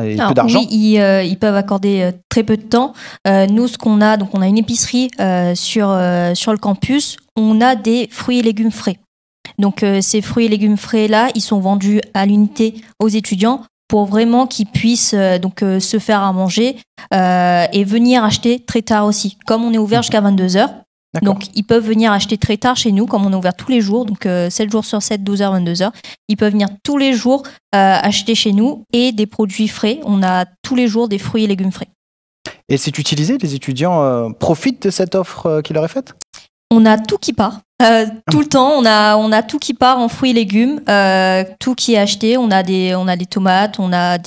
et peu d'argent. Oui, ils peuvent accorder très peu de temps. Nous, ce qu'on a, donc on a une épicerie sur le campus, on a des fruits et légumes frais. Donc ces fruits et légumes frais-là, ils sont vendus à l'unité aux étudiants pour vraiment qu'ils puissent se faire à manger et venir acheter très tard aussi. Comme on est ouvert jusqu'à 22h, Donc, ils peuvent venir acheter très tard chez nous, comme on est ouvert tous les jours, donc 7 jours sur 7, 12h, 22h. Ils peuvent venir tous les jours acheter chez nous et des produits frais. On a tous les jours des fruits et légumes frais. Et c'est utilisé? Les étudiants profitent de cette offre qui leur est faite? On a tout qui part. Tout le temps, on a tout qui part en fruits et légumes, tout qui est acheté. On a des tomates, on a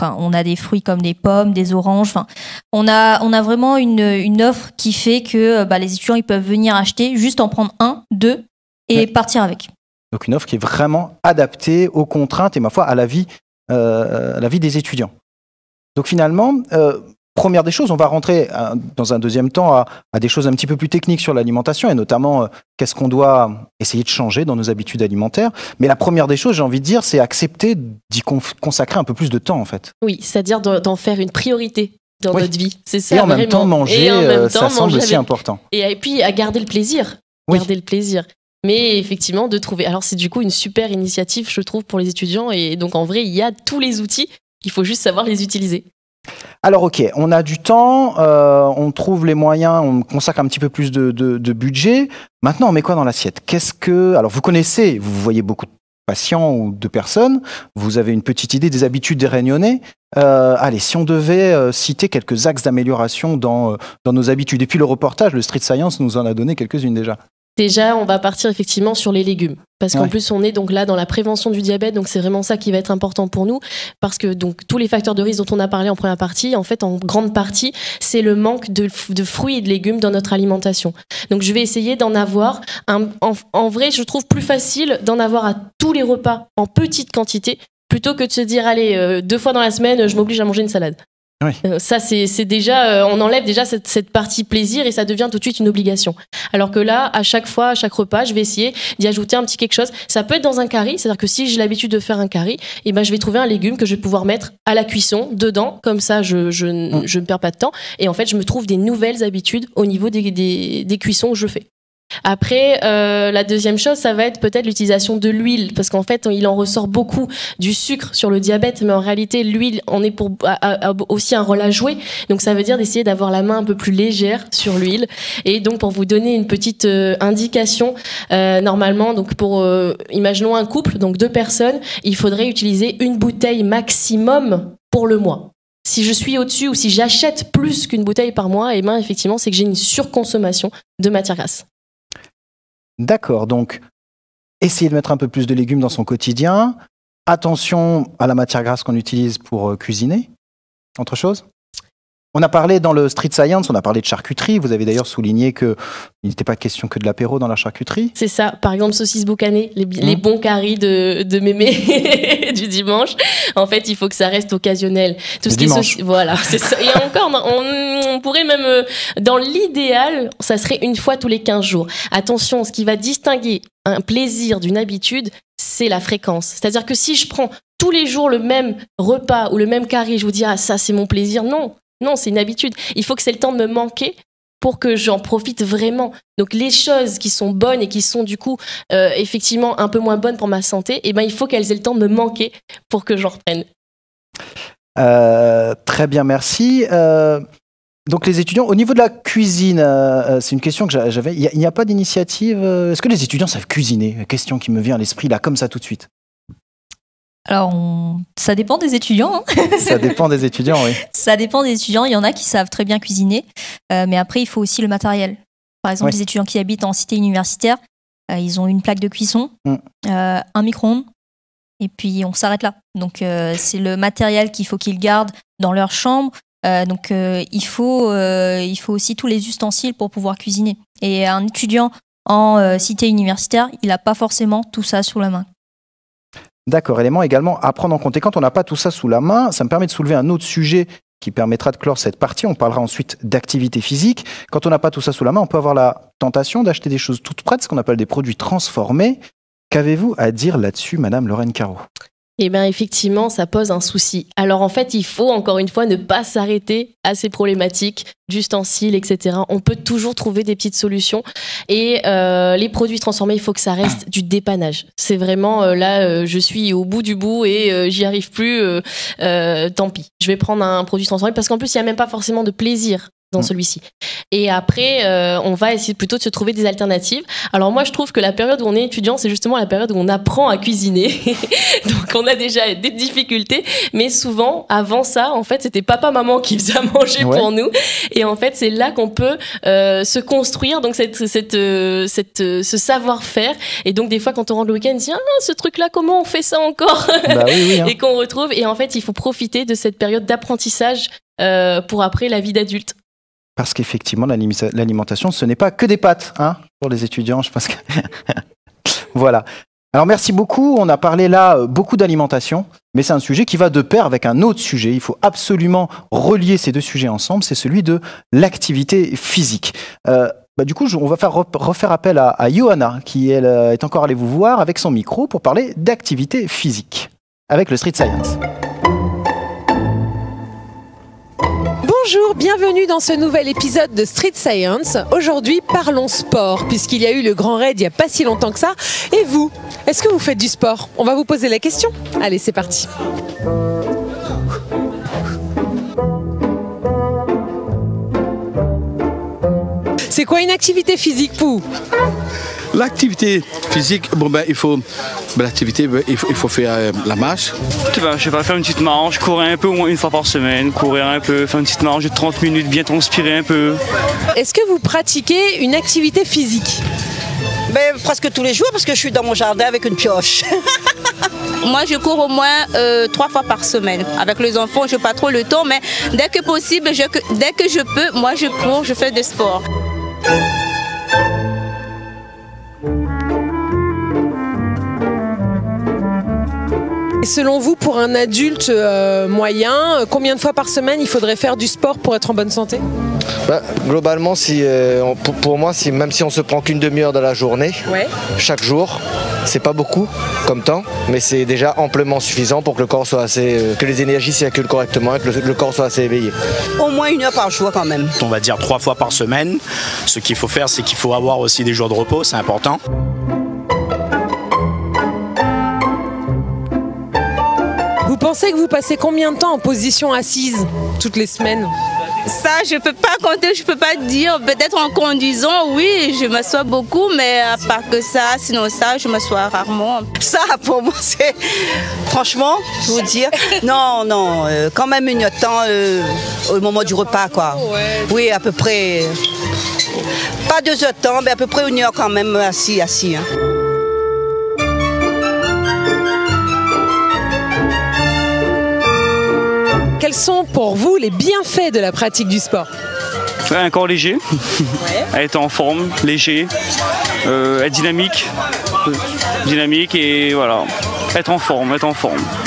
on a des fruits comme des pommes, des oranges. Enfin, on a vraiment une offre qui fait que les étudiants ils peuvent venir acheter, juste en prendre 1, 2 et partir avec. Donc une offre qui est vraiment adaptée aux contraintes et ma foi à la vie des étudiants. Donc finalement. Première des choses, on va rentrer dans un deuxième temps à des choses un petit peu plus techniques sur l'alimentation et notamment qu'est-ce qu'on doit essayer de changer dans nos habitudes alimentaires. Mais la première des choses, j'ai envie de dire, c'est accepter d'y consacrer un peu plus de temps en fait. Oui, c'est-à-dire d'en faire une priorité dans notre vie. C'est ça, et en même temps, manger, ça semble aussi important. Et puis à garder le plaisir. Garder le plaisir. Mais effectivement, de trouver. Alors c'est du coup une super initiative, je trouve, pour les étudiants. Et donc en vrai, il y a tous les outils. Il faut juste savoir les utiliser. Alors ok, on a du temps, on trouve les moyens, on consacre un petit peu plus de budget. Maintenant, on met quoi dans l'assiette? Alors vous connaissez, vous voyez beaucoup de patients ou de personnes, vous avez une petite idée des habitudes des Réunionnais. Allez, si on devait citer quelques axes d'amélioration dans nos habitudes. Et puis le reportage, le Street Science nous en a donné quelques-unes déjà. Déjà, on va partir effectivement sur les légumes. Parce qu'en plus, on est donc là dans la prévention du diabète, donc c'est vraiment ça qui va être important pour nous. Parce que donc tous les facteurs de risque dont on a parlé en première partie, en fait, en grande partie, c'est le manque de fruits et de légumes dans notre alimentation. Donc je vais essayer d'en avoir, en vrai, je trouve plus facile d'en avoir à tous les repas en petite quantité, plutôt que de se dire, allez, 2 fois dans la semaine, je m'oblige à manger une salade. Oui. Ça, c'est déjà, on enlève déjà cette partie plaisir et ça devient tout de suite une obligation. Alors que là, à chaque fois, à chaque repas, je vais essayer d'y ajouter un petit quelque chose. Ça peut être dans un curry, c'est-à-dire que si j'ai l'habitude de faire un curry, et ben je vais trouver un légume que je vais pouvoir mettre à la cuisson dedans, comme ça, je ne perds pas de temps. Et en fait, je me trouve des nouvelles habitudes au niveau des cuissons que je fais. Après, la deuxième chose, ça va être peut-être l'utilisation de l'huile, parce qu'en fait, il en ressort beaucoup du sucre sur le diabète, mais en réalité, l'huile, on est aussi un rôle à jouer. Donc, ça veut dire d'essayer d'avoir la main un peu plus légère sur l'huile. Et donc, pour vous donner une petite indication, normalement, donc imaginons un couple, donc 2 personnes, il faudrait utiliser 1 bouteille maximum pour le mois. Si je suis au-dessus ou si j'achète plus qu'une bouteille par mois, eh ben, effectivement, c'est que j'ai une surconsommation de matière grasse. D'accord, donc essayez de mettre un peu plus de légumes dans son quotidien. Attention à la matière grasse qu'on utilise pour cuisiner. Autre chose? On a parlé dans le Street Science, on a parlé de charcuterie. Vous avez d'ailleurs souligné qu'il n'était pas question que de l'apéro dans la charcuterie. C'est ça. Par exemple, saucisses boucanées, les bons caries de mémé du dimanche. En fait, il faut que ça reste occasionnel. Tout ce qui est voilà, c'est ça. Et encore, on pourrait même, dans l'idéal, ça serait 1 fois tous les 15 jours. Attention, ce qui va distinguer un plaisir d'une habitude, c'est la fréquence. C'est-à-dire que si je prends tous les jours le même repas ou le même curry, je vous dis, ah, ça, c'est mon plaisir. Non, c'est une habitude. Il faut que c'est le temps de me manquer pour que j'en profite vraiment. Donc les choses qui sont bonnes et qui sont du coup effectivement un peu moins bonnes pour ma santé, eh ben, il faut qu'elles aient le temps de me manquer pour que j'en reprenne. Très bien, merci. Donc les étudiants, au niveau de la cuisine, c'est une question que j'avais. Il n'y a pas d'initiative. Est-ce que les étudiants savent cuisiner? Question qui me vient à l'esprit là, comme ça tout de suite. Alors, ça dépend des étudiants. Hein. Ça dépend des étudiants, oui. Ça dépend des étudiants. Il y en a qui savent très bien cuisiner, mais après, il faut aussi le matériel. Par exemple, les étudiants qui habitent en cité universitaire, ils ont une plaque de cuisson, un micro-ondes, et puis on s'arrête là. Donc, c'est le matériel qu'il faut qu'ils gardent dans leur chambre. Donc, il faut aussi tous les ustensiles pour pouvoir cuisiner. Et un étudiant en cité universitaire, il n'a pas forcément tout ça sous la main. D'accord, élément également à prendre en compte. Et quand on n'a pas tout ça sous la main, ça me permet de soulever un autre sujet qui permettra de clore cette partie. On parlera ensuite d'activité physique. Quand on n'a pas tout ça sous la main, on peut avoir la tentation d'acheter des choses toutes prêtes, ce qu'on appelle des produits transformés. Qu'avez-vous à dire là-dessus, Madame Lorraine Caro? Eh bien, effectivement, ça pose un souci. Alors, en fait, il faut, encore une fois, ne pas s'arrêter à ces problématiques d'ustensiles, etc. On peut toujours trouver des petites solutions. Et les produits transformés, il faut que ça reste du dépannage. C'est vraiment, là, je suis au bout du bout et j'y arrive plus, tant pis. Je vais prendre un produit transformé parce qu'en plus, il n'y a même pas forcément de plaisir dans celui-ci. Et après, on va essayer plutôt de se trouver des alternatives. Alors moi, je trouve que la période où on est étudiant, c'est justement la période où on apprend à cuisiner. Donc on a déjà des difficultés, mais souvent, avant ça, en fait, c'était papa-maman qui faisait à manger pour nous. Et en fait, c'est là qu'on peut se construire, donc ce savoir-faire. Et donc des fois, quand on rentre le week-end, on dit ce truc-là, comment on fait ça encore et qu'on retrouve. Et en fait, il faut profiter de cette période d'apprentissage pour après la vie d'adulte. Parce qu'effectivement, l'alimentation, ce n'est pas que des pâtes, hein, pour les étudiants, je pense que... Voilà. Alors, merci beaucoup. On a parlé là beaucoup d'alimentation, mais c'est un sujet qui va de pair avec un autre sujet. Il faut absolument relier ces deux sujets ensemble. C'est celui de l'activité physique. Du coup, on va refaire appel à Johanna, qui elle, est encore allée vous voir avec son micro pour parler d'activité physique avec le Street Science. Bonjour, bienvenue dans ce nouvel épisode de Street Science. Aujourd'hui, parlons sport, puisqu'il y a eu le Grand Raid il n'y a pas si longtemps que ça. Et vous, est-ce que vous faites du sport? On va vous poser la question. Allez, c'est parti. C'est quoi une activité physique, Pou? L'activité physique, il faut faire la marche. Je sais pas, faire une petite marche, courir un peu au moins une fois par semaine, courir un peu, faire une petite marche de 30 minutes, bien transpirer un peu. Est-ce que vous pratiquez une activité physique? Presque tous les jours parce que je suis dans mon jardin avec une pioche. Moi, je cours au moins 3 fois par semaine. Avec les enfants, je n'ai pas trop le temps, mais dès que possible, dès que je peux, moi je cours, je fais du sport. Et selon vous, pour un adulte moyen, combien de fois par semaine il faudrait faire du sport pour être en bonne santé? Globalement, pour moi, même si on se prend qu'une demi-heure dans la journée, chaque jour, c'est pas beaucoup comme temps, mais c'est déjà amplement suffisant pour que le corps soit que les énergies circulent correctement et que le corps soit assez éveillé. Au moins 1 heure par jour quand même. On va dire 3 fois par semaine. Ce qu'il faut faire, c'est qu'il faut avoir aussi des jours de repos, c'est important. Vous pensez que vous passez combien de temps en position assise toutes les semaines? Ça, je peux pas compter, je peux pas dire. Peut-être en conduisant, oui, je m'assois beaucoup, mais à part que ça, sinon ça, je m'assois rarement. Ça, pour moi, c'est... Franchement, je vous dire... Non, quand même 1 heure de temps au moment du repas, quoi. Oui, à peu près... Pas 2 heures de temps, mais à peu près 1 heure quand même assis. Hein. Quels sont pour vous les bienfaits de la pratique du sport? Un corps léger, être en forme, léger, être dynamique et voilà, être en forme.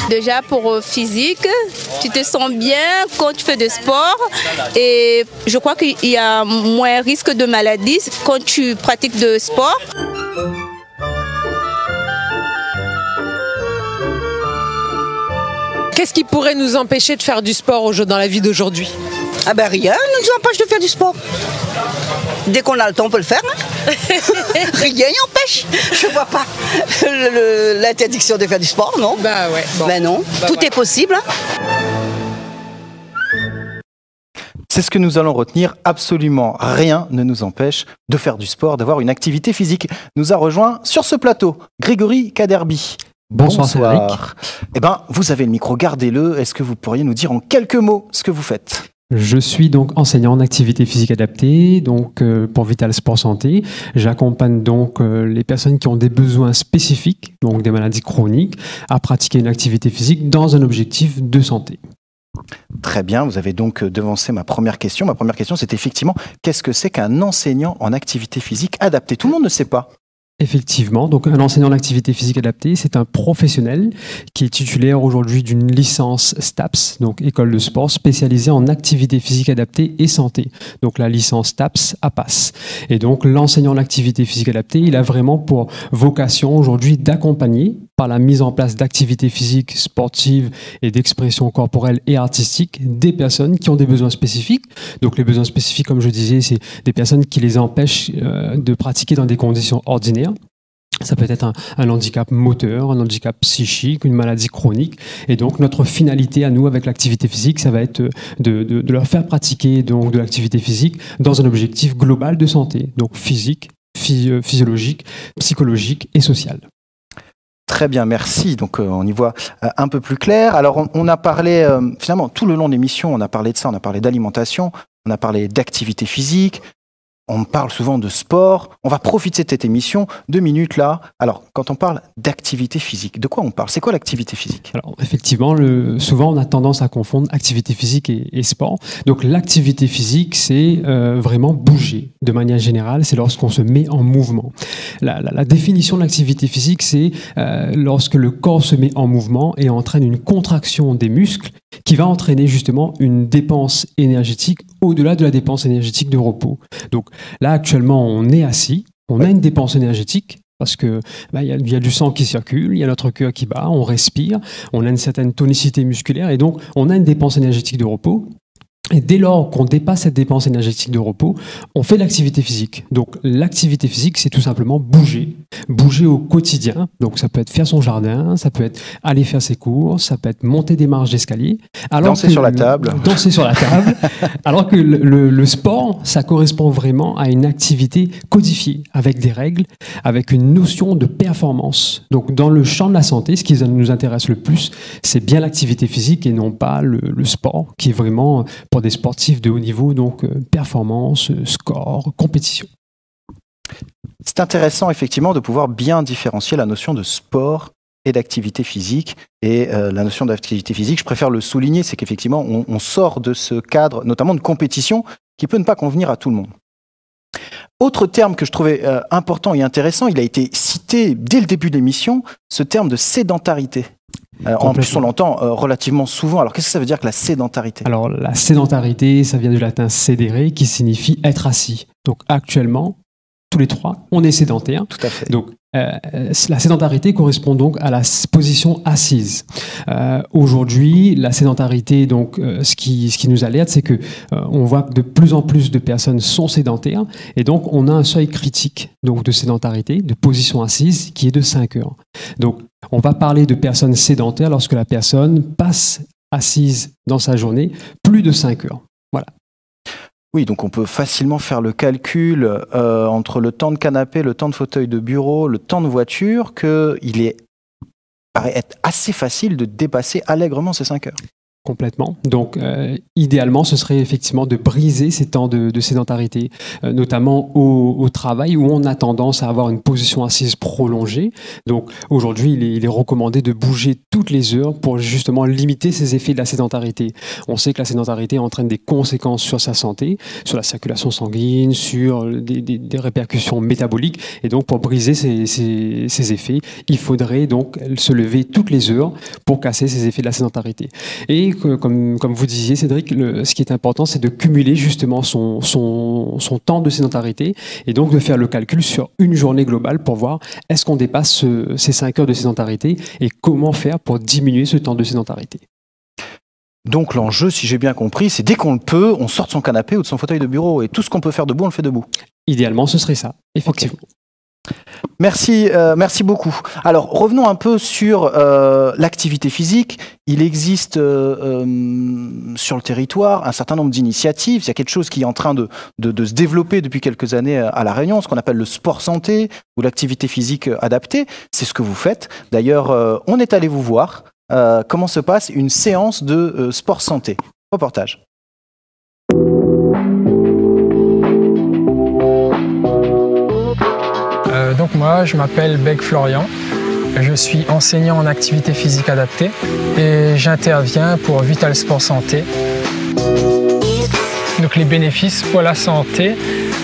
Déjà pour physique, tu te sens bien quand tu fais du sport et je crois qu'il y a moins risque de maladie quand tu pratiques du sport. Qu'est-ce qui pourrait nous empêcher de faire du sport dans la vie d'aujourd'hui? Rien ne nous empêche de faire du sport. Dès qu'on a le temps, on peut le faire. Hein. Rien n'y empêche. Je ne vois pas l'interdiction de faire du sport, non? Non, tout est possible. Hein. C'est ce que nous allons retenir. Absolument rien ne nous empêche de faire du sport, d'avoir une activité physique. Nous a rejoint sur ce plateau Grégory Kaderbi. Bonsoir. Cédric. Vous avez le micro, gardez-le. Est-ce que vous pourriez nous dire en quelques mots ce que vous faites? Je suis donc enseignant en activité physique adaptée, donc pour Vital Sport Santé. J'accompagne donc les personnes qui ont des besoins spécifiques, donc des maladies chroniques, à pratiquer une activité physique dans un objectif de santé. Très bien, vous avez donc devancé ma première question. Ma première question, c'est effectivement, qu'est-ce que c'est qu'un enseignant en activité physique adaptée? Tout le monde ne sait pas. Effectivement, donc un enseignant d'activité physique adaptée, c'est un professionnel qui est titulaire aujourd'hui d'une licence STAPS, donc école de sport spécialisée en activité physique adaptée et santé. Donc la licence STAPS APAS. Et donc l'enseignant d'activité physique adaptée, il a vraiment pour vocation aujourd'hui d'accompagner par la mise en place d'activités physiques, sportives et d'expression corporelle et artistique des personnes qui ont des besoins spécifiques. Donc les besoins spécifiques, comme je disais, c'est des personnes qui les empêchent de pratiquer dans des conditions ordinaires. Ça peut être un handicap moteur, un handicap psychique, une maladie chronique. Et donc, notre finalité à nous avec l'activité physique, ça va être de leur faire pratiquer donc, de l'activité physique dans un objectif global de santé. Donc, physique, physiologique, psychologique et social. Très bien, merci. Donc, on y voit un peu plus clair. Alors, on a parlé, finalement, tout le long de l'émission, on a parlé de ça, on a parlé d'alimentation, on a parlé d'activité physique. On parle souvent de sport. On va profiter de cette émission. 2 minutes là. Alors, quand on parle d'activité physique, de quoi on parle? C'est quoi l'activité physique? Alors, effectivement, souvent on a tendance à confondre activité physique et sport. Donc, l'activité physique, c'est vraiment bouger. De manière générale, c'est lorsqu'on se met en mouvement. La définition de l'activité physique, c'est lorsque le corps se met en mouvement et entraîne une contraction des muscles qui va entraîner justement une dépense énergétique au-delà de la dépense énergétique de repos. Donc là, actuellement, on est assis, on a une dépense énergétique parce que y a du sang qui circule, il y a notre cœur qui bat, on respire, on a une certaine tonicité musculaire et donc on a une dépense énergétique de repos. Et dès lors qu'on dépasse cette dépense énergétique de repos, on fait de l'activité physique. Donc l'activité physique, c'est tout simplement bouger. Bouger au quotidien. Donc ça peut être faire son jardin, ça peut être aller faire ses courses, ça peut être monter des marches d'escalier. Danser sur la table. Danser sur la table. Alors que le sport, ça correspond vraiment à une activité codifiée, avec des règles, avec une notion de performance. Donc dans le champ de la santé, ce qui nous intéresse le plus, c'est bien l'activité physique et non pas le sport, qui est vraiment pour des sportifs de haut niveau, donc performance, score, compétition. C'est intéressant effectivement de pouvoir bien différencier la notion de sport et d'activité physique. Et la notion d'activité physique, je préfère le souligner, c'est qu'effectivement on sort de ce cadre, notamment de compétition, qui peut ne pas convenir à tout le monde. Autre terme que je trouvais important et intéressant, il a été cité dès le début de l'émission, ce terme de sédentarité. En plus, on l'entend relativement souvent. Alors, qu'est-ce que ça veut dire que la sédentarité? Alors, la sédentarité, ça vient du latin sedere, qui signifie être assis. Donc, actuellement, tous les trois, on est sédentaires. Tout à fait. Donc, la sédentarité correspond donc à la position assise. Aujourd'hui, la sédentarité, donc, ce qui nous alerte, c'est que on voit que de plus en plus de personnes sont sédentaires, et donc on a un seuil critique donc de sédentarité, de position assise, qui est de 5 heures. Donc, on va parler de personnes sédentaires lorsque la personne passe assise dans sa journée plus de 5 heures. Voilà. Oui, donc on peut facilement faire le calcul entre le temps de canapé, le temps de fauteuil de bureau, le temps de voiture, qu'il paraît être assez facile de dépasser allègrement ces 5 heures. Complètement. Donc, idéalement, ce serait effectivement de briser ces temps de sédentarité, notamment au travail où on a tendance à avoir une position assise prolongée. Donc, aujourd'hui, il est recommandé de bouger toutes les heures pour justement limiter ces effets de la sédentarité. On sait que la sédentarité entraîne des conséquences sur sa santé, sur la circulation sanguine, sur des répercussions métaboliques. Et donc, pour briser ces effets, il faudrait donc se lever toutes les heures pour casser ces effets de la sédentarité. Et comme vous disiez, Cédric, ce qui est important, c'est de cumuler justement son temps de sédentarité et donc de faire le calcul sur une journée globale pour voir est-ce qu'on dépasse ces 5 heures de sédentarité et comment faire pour diminuer ce temps de sédentarité. Donc l'enjeu, si j'ai bien compris, c'est dès qu'on le peut, on sort de son canapé ou de son fauteuil de bureau et tout ce qu'on peut faire debout, on le fait debout. Idéalement, ce serait ça, effectivement. Okay. Merci beaucoup. Alors revenons un peu sur l'activité physique. Il existe sur le territoire un certain nombre d'initiatives. Il y a quelque chose qui est en train de se développer depuis quelques années à La Réunion, ce qu'on appelle le sport santé ou l'activité physique adaptée. C'est ce que vous faites. D'ailleurs, on est allé vous voir comment se passe une séance de sport santé. Reportage. Donc moi, je m'appelle Beg Florian, je suis enseignant en activité physique adaptée et j'interviens pour Vital Sport Santé. Donc les bénéfices pour la santé,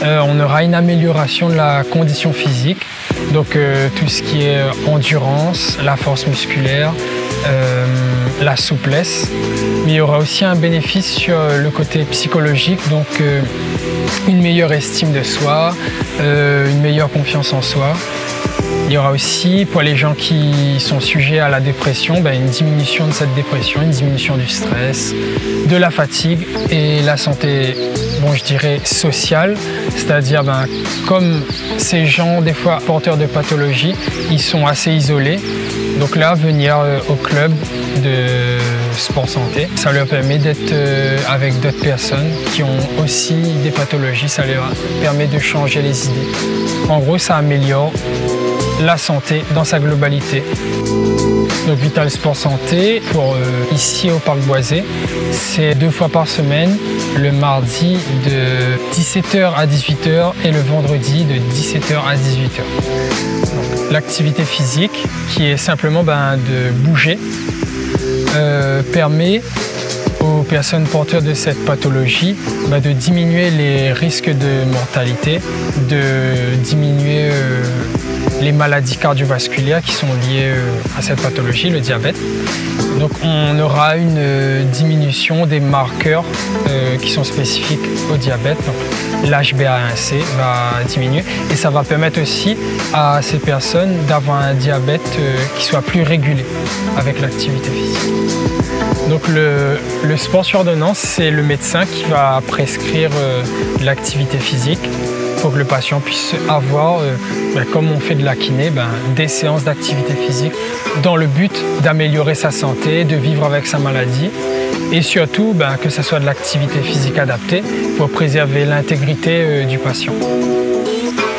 on aura une amélioration de la condition physique, donc tout ce qui est endurance, la force musculaire, la souplesse, mais il y aura aussi un bénéfice sur le côté psychologique, donc une meilleure estime de soi, une meilleure confiance en soi. Il y aura aussi, pour les gens qui sont sujets à la dépression, une diminution de cette dépression, une diminution du stress, de la fatigue et la santé, je dirais, sociale. C'est-à-dire, comme ces gens, des fois porteurs de pathologies, ils sont assez isolés. Donc là, venir au club de sport santé, ça leur permet d'être avec d'autres personnes qui ont aussi des pathologies. Ça leur permet de changer les idées. En gros, ça améliore la santé dans sa globalité. Donc Vital Sport Santé, pour ici au Parc Boisé, c'est 2 fois par semaine, le mardi de 17h à 18h et le vendredi de 17h à 18h. L'activité physique, qui est simplement de bouger, permet aux personnes porteuses de cette pathologie de diminuer les risques de mortalité, de diminuer les maladies cardiovasculaires qui sont liées à cette pathologie, le diabète. Donc on aura une diminution des marqueurs qui sont spécifiques au diabète. L'HbA1c va diminuer et ça va permettre aussi à ces personnes d'avoir un diabète qui soit plus régulé avec l'activité physique. Donc le sport sur ordonnance, c'est le médecin qui va prescrire l'activité physique pour que le patient puisse avoir, comme on fait de la kiné, des séances d'activité physique dans le but d'améliorer sa santé, de vivre avec sa maladie et surtout que ce soit de l'activité physique adaptée pour préserver l'intégrité du patient.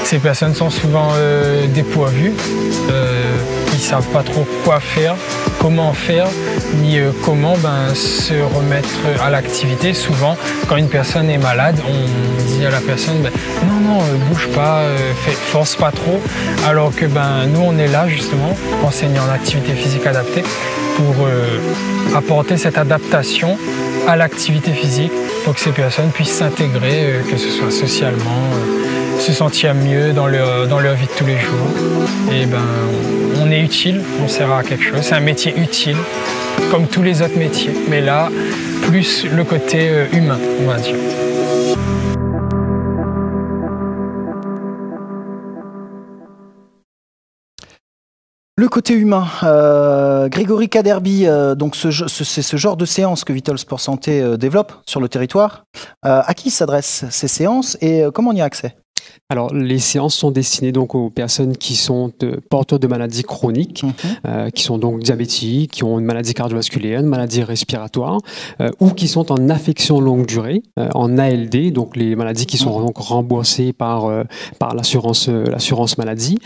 Ces personnes sont souvent dépourvues, ils ne savent pas trop quoi faire, comment faire, ni comment se remettre à l'activité. Souvent, quand une personne est malade, on dit à la personne non, bouge pas, force pas trop. Alors que nous, on est là justement, enseignant l'activité physique adaptée, pour apporter cette adaptation à l'activité physique pour que ces personnes puissent s'intégrer, que ce soit socialement, se sentir mieux dans leur vie de tous les jours. Et on est utile, on sert à quelque chose. C'est un métier utile, comme tous les autres métiers. Mais là, plus le côté humain, on va dire. Le côté humain, Grégory Kaderbi, donc c'est ce genre de séance que Vital Sport Santé développe sur le territoire. À qui s'adressent ces séances et comment on y a accès ? Alors, les séances sont destinées donc aux personnes qui sont porteurs de maladies chroniques, qui sont donc diabétiques, qui ont une maladie cardiovasculaire, une maladie respiratoire, ou qui sont en affection longue durée, en ALD, donc les maladies qui sont donc remboursées par l'assurance maladie.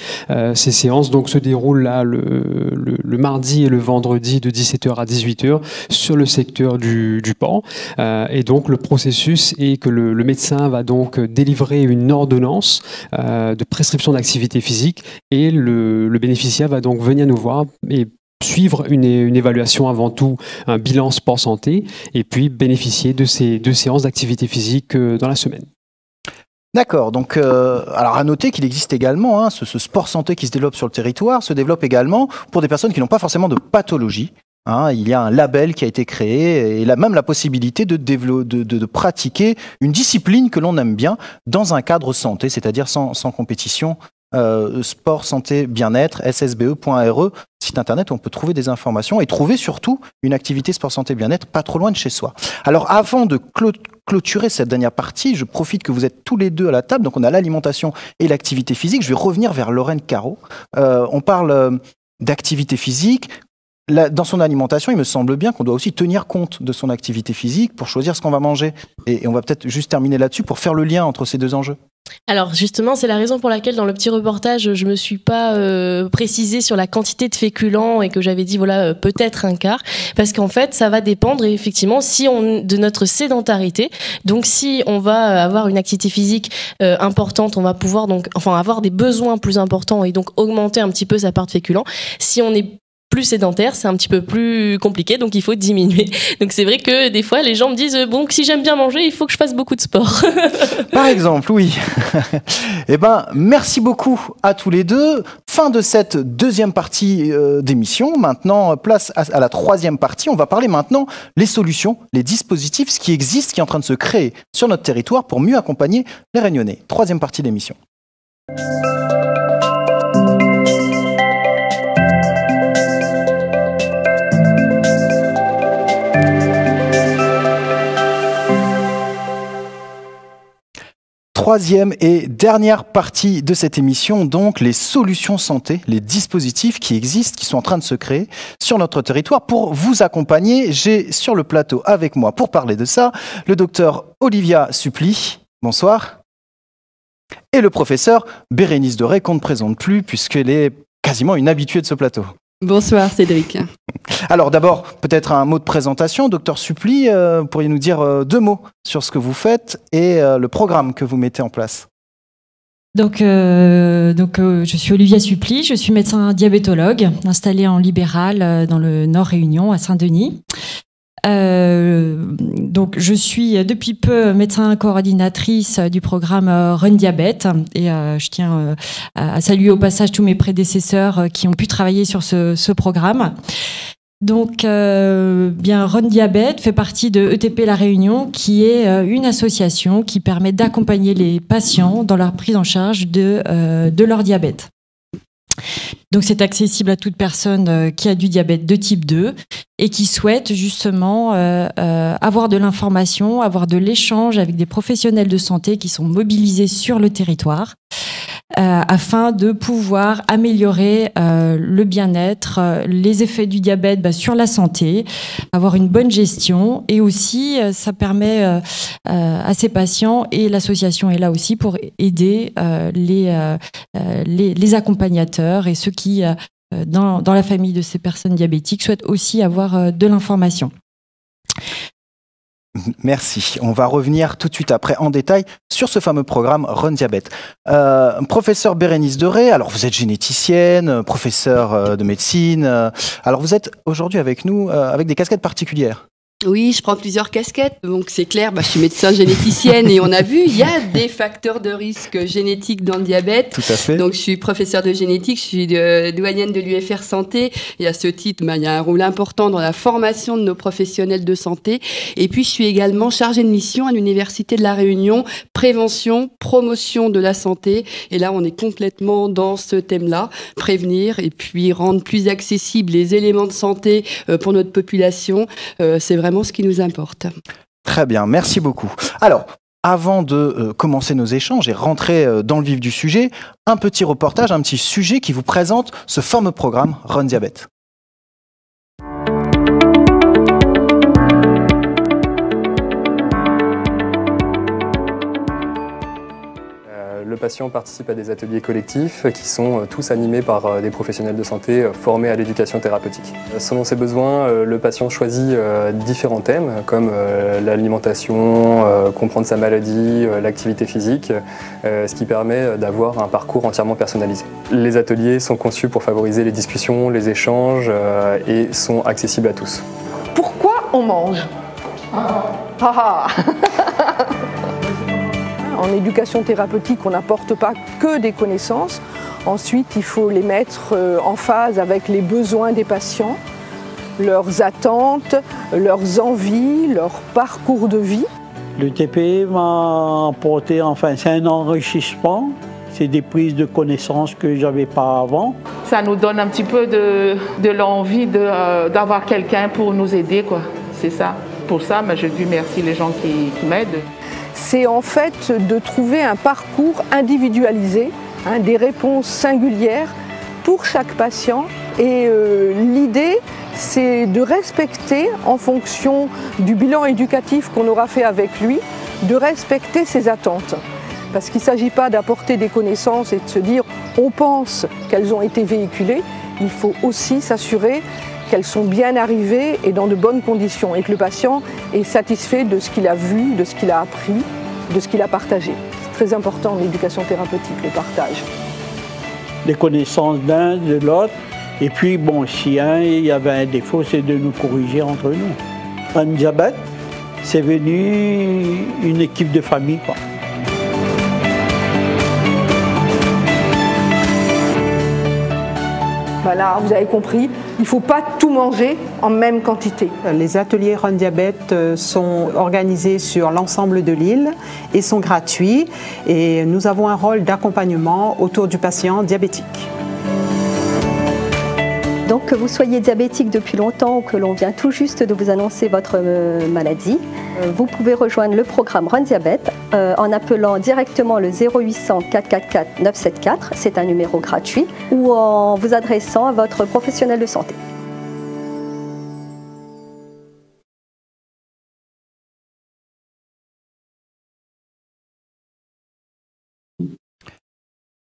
Ces séances donc se déroulent là le mardi et le vendredi de 17h à 18h sur le secteur du port. Et donc le processus est que le médecin va donc délivrer une ordonnance de prescription d'activité physique et le bénéficiaire va donc venir nous voir et suivre une évaluation, avant tout un bilan sport santé, et puis bénéficier de ces 2 séances d'activité physique dans la semaine. D'accord, donc alors à noter qu'il existe également, ce sport santé qui se développe sur le territoire, se développe également pour des personnes qui n'ont pas forcément de pathologie. Il y a un label qui a été créé et même la possibilité de pratiquer une discipline que l'on aime bien dans un cadre santé, c'est-à-dire sans compétition. Sport, santé, bien-être, ssbe.re, site internet où on peut trouver des informations et trouver surtout une activité sport, santé, bien-être pas trop loin de chez soi. Alors avant de clôturer cette dernière partie, je profite que vous êtes tous les deux à la table, donc on a l'alimentation et l'activité physique. Je vais revenir vers Lorraine Caro. On parle d'activité physique. Dans son alimentation, il me semble bien qu'on doit aussi tenir compte de son activité physique pour choisir ce qu'on va manger. Et on va peut-être juste terminer là-dessus pour faire le lien entre ces 2 enjeux. Alors justement, c'est la raison pour laquelle dans le petit reportage, je me suis pas précisé sur la quantité de féculents et que j'avais dit peut-être un quart, parce qu'en fait, ça va dépendre effectivement de notre sédentarité. Donc si on va avoir une activité physique importante, on va pouvoir avoir des besoins plus importants et donc augmenter un petit peu sa part de féculents. Si on est plus sédentaire, c'est un petit peu plus compliqué, donc il faut diminuer. Donc c'est vrai que des fois, les gens me disent bon, si j'aime bien manger, il faut que je fasse beaucoup de sport. Par exemple, oui. Merci beaucoup à tous les deux. Fin de cette 2e partie d'émission. Maintenant, place à la 3e partie. On va parler maintenant les solutions, les dispositifs, ce qui existe, ce qui est en train de se créer sur notre territoire pour mieux accompagner les Réunionnais. 3e partie d'émission. Troisième et dernière partie de cette émission, donc les solutions santé, les dispositifs qui existent, qui sont en train de se créer sur notre territoire. Pour vous accompagner, j'ai sur le plateau avec moi, pour parler de ça, le docteur Olivia Supply. Bonsoir. Et le professeur Bérénice Doré, qu'on ne présente plus puisqu'elle est quasiment une habituée de ce plateau. Bonsoir Cédric. Alors d'abord, peut-être un mot de présentation. Docteur Supply, pourriez nous dire 2 mots sur ce que vous faites et le programme que vous mettez en place? Donc, je suis Olivia Supply, je suis médecin diabétologue, installée en libéral dans le Nord Réunion, à Saint-Denis. Donc, je suis depuis peu médecin coordinatrice du programme Run Diabète et je tiens à saluer au passage tous mes prédécesseurs qui ont pu travailler sur ce programme. Donc, bien, Run Diabète fait partie de ETP La Réunion, qui est une association qui permet d'accompagner les patients dans leur prise en charge de leur diabète. Donc, c'est accessible à toute personne qui a du diabète de type 2 et qui souhaite justement avoir de l'information, avoir de l'échange avec des professionnels de santé qui sont mobilisés sur le territoire afin de pouvoir améliorer le bien-être, les effets du diabète sur la santé, avoir une bonne gestion et aussi ça permet à ces patients, et l'association est là aussi pour aider les accompagnateurs et ceux qui, dans la famille de ces personnes diabétiques, souhaitent aussi avoir de l'information. Merci. On va revenir tout de suite après en détail sur ce fameux programme Run Diabète. Professeur Bérénice Doré, alors vous êtes généticienne, professeur de médecine. Alors vous êtes aujourd'hui avec nous avec des casquettes particulières. Oui, je prends plusieurs casquettes, donc c'est clair, je suis médecin généticienne et on a vu, il y a des facteurs de risque génétique dans le diabète. Tout à fait. Donc je suis professeure de génétique, je suis douanienne de l'UFR Santé et à ce titre, il y a un rôle important dans la formation de nos professionnels de santé. Et puis je suis également chargée de mission à l'Université de La Réunion, prévention, promotion de la santé. Et là, on est complètement dans ce thème-là, prévenir et puis rendre plus accessibles les éléments de santé pour notre population. C'est vraiment ce qui nous importe. Très bien, merci beaucoup. Alors, avant de commencer nos échanges et rentrer dans le vif du sujet, un petit reportage, un petit sujet qui vous présente ce fameux programme Run Diabète. Le patient participe à des ateliers collectifs qui sont tous animés par des professionnels de santé formés à l'éducation thérapeutique. Selon ses besoins, le patient choisit différents thèmes comme l'alimentation, comprendre sa maladie, l'activité physique, ce qui permet d'avoir un parcours entièrement personnalisé. Les ateliers sont conçus pour favoriser les discussions, les échanges et sont accessibles à tous. Pourquoi on mange ? En éducation thérapeutique, on n'apporte pas que des connaissances. Ensuite, il faut les mettre en phase avec les besoins des patients, leurs attentes, leurs envies, leur parcours de vie. Le TP m'a apporté, c'est un enrichissement, c'est des prises de connaissances que je n'avais pas avant. Ça nous donne un petit peu de l'envie d'avoir quelqu'un pour nous aider, quoi. C'est ça. Pour ça, je dis merci les gens qui m'aident. C'est en fait de trouver un parcours individualisé, des réponses singulières pour chaque patient. Et l'idée, c'est de respecter, en fonction du bilan éducatif qu'on aura fait avec lui, de respecter ses attentes. Parce qu'il ne s'agit pas d'apporter des connaissances et de se dire on pense qu'elles ont été véhiculées, il faut aussi s'assurer qu'elles sont bien arrivées et dans de bonnes conditions et que le patient est satisfait de ce qu'il a vu, de ce qu'il a appris, de ce qu'il a partagé. C'est très important l'éducation thérapeutique, le partage. Les connaissances d'un, de l'autre, et puis si il y avait un défaut, c'est de nous corriger entre nous. Un diabète, c'est venu une équipe de famille, quoi. Voilà, vous avez compris, il ne faut pas tout manger en même quantité. Les ateliers Run Diabète sont organisés sur l'ensemble de l'île et sont gratuits. Et nous avons un rôle d'accompagnement autour du patient diabétique. Donc que vous soyez diabétique depuis longtemps ou que l'on vient tout juste de vous annoncer votre maladie, vous pouvez rejoindre le programme Run Diabète en appelant directement le 0800 444 974, c'est un numéro gratuit, ou en vous adressant à votre professionnel de santé.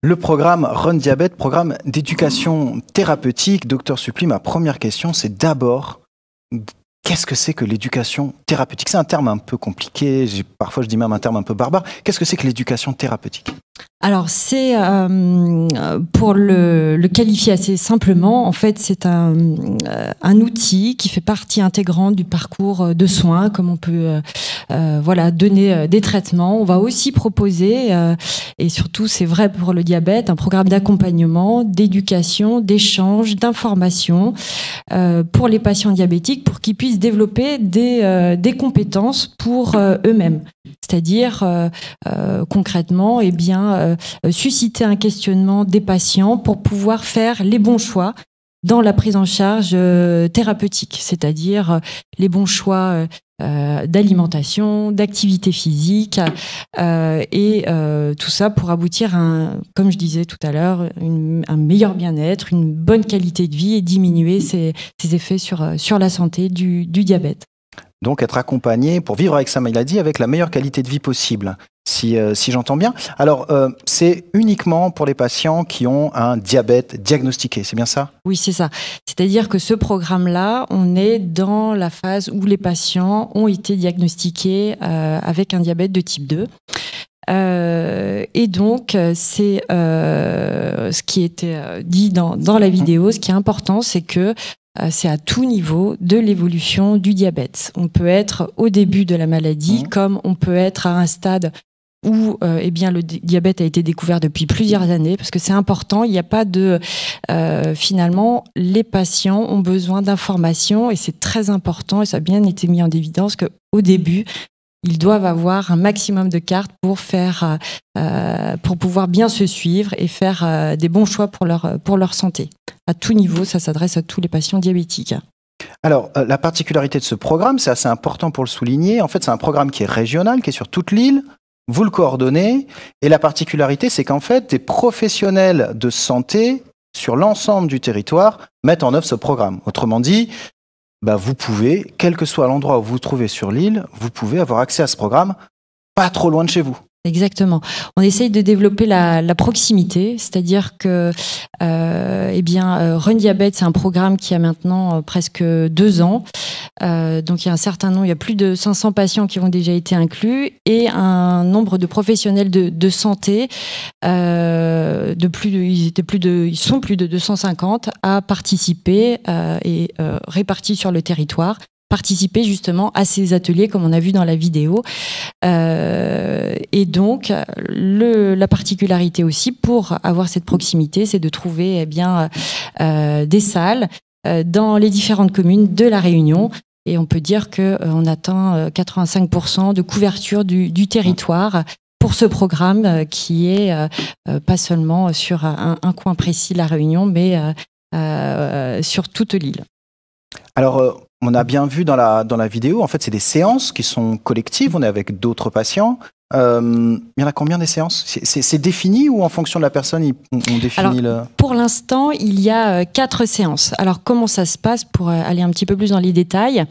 Le programme Run Diabète, programme d'éducation thérapeutique. Docteur Supply, ma première question, c'est d'abord, qu'est-ce que c'est que l'éducation thérapeutique? C'est un terme un peu compliqué, parfois je dis même un terme un peu barbare. Qu'est-ce que c'est que l'éducation thérapeutique? Alors, c'est, pour le qualifier assez simplement, en fait, c'est un outil qui fait partie intégrante du parcours de soins, comme on peut donner des traitements. On va aussi proposer, et surtout c'est vrai pour le diabète, un programme d'accompagnement, d'éducation, d'échange, d'information pour les patients diabétiques, pour qu'ils puissent développer des compétences pour eux-mêmes. C'est-à-dire, concrètement, susciter un questionnement des patients pour pouvoir faire les bons choix dans la prise en charge thérapeutique, c'est-à-dire les bons choix d'alimentation, d'activité physique, tout ça pour aboutir à, comme je disais tout à l'heure, un meilleur bien-être, une bonne qualité de vie et diminuer ses effets sur la santé du diabète. Donc être accompagné pour vivre avec sa maladie avec la meilleure qualité de vie possible, si j'entends bien. Alors, c'est uniquement pour les patients qui ont un diabète diagnostiqué, c'est bien ça? Oui, c'est ça. C'est-à-dire que ce programme-là, on est dans la phase où les patients ont été diagnostiqués avec un diabète de type 2. Et donc, c'est ce qui était dit dans la vidéo. Ce qui est important, c'est que c'est à tout niveau de l'évolution du diabète. On peut être au début de la maladie, comme on peut être à un stade où le diabète a été découvert depuis plusieurs années, parce que c'est important. Il n'y a pas de... finalement, les patients ont besoin d'informations, et c'est très important, et ça a bien été mis en évidence qu'au début, ils doivent avoir un maximum de cartes pour pouvoir bien se suivre et faire des bons choix pour leur santé. À tout niveau, ça s'adresse à tous les patients diabétiques. Alors, la particularité de ce programme, c'est assez important pour le souligner. En fait, c'est un programme qui est régional, qui est sur toute l'île. Vous le coordonnez. Et la particularité, c'est qu'en fait, des professionnels de santé sur l'ensemble du territoire mettent en œuvre ce programme. Autrement dit, vous pouvez, quel que soit l'endroit où vous vous trouvez sur l'île, vous pouvez avoir accès à ce programme pas trop loin de chez vous. Exactement. On essaye de développer la proximité, c'est-à-dire que Run Diabète, c'est un programme qui a maintenant presque 2 ans. Donc il y a un certain nombre, il y a plus de 500 patients qui ont déjà été inclus et un nombre de professionnels de santé ils sont plus de 250 à participer et répartis sur le territoire. Participer justement à ces ateliers comme on a vu dans la vidéo. Et donc, la particularité aussi pour avoir cette proximité, c'est de trouver des salles dans les différentes communes de La Réunion. Et on peut dire qu'on atteint 85% de couverture du territoire pour ce programme qui est pas seulement sur un coin précis de La Réunion, mais sur toute l'île. Alors, on a bien vu dans la vidéo, en fait, c'est des séances qui sont collectives, on est avec d'autres patients. Il y en a combien des séances? C'est défini ou en fonction de la personne, on définit Pour l'instant, il y a 4 séances. Alors, comment ça se passe pour aller un petit peu plus dans les détails?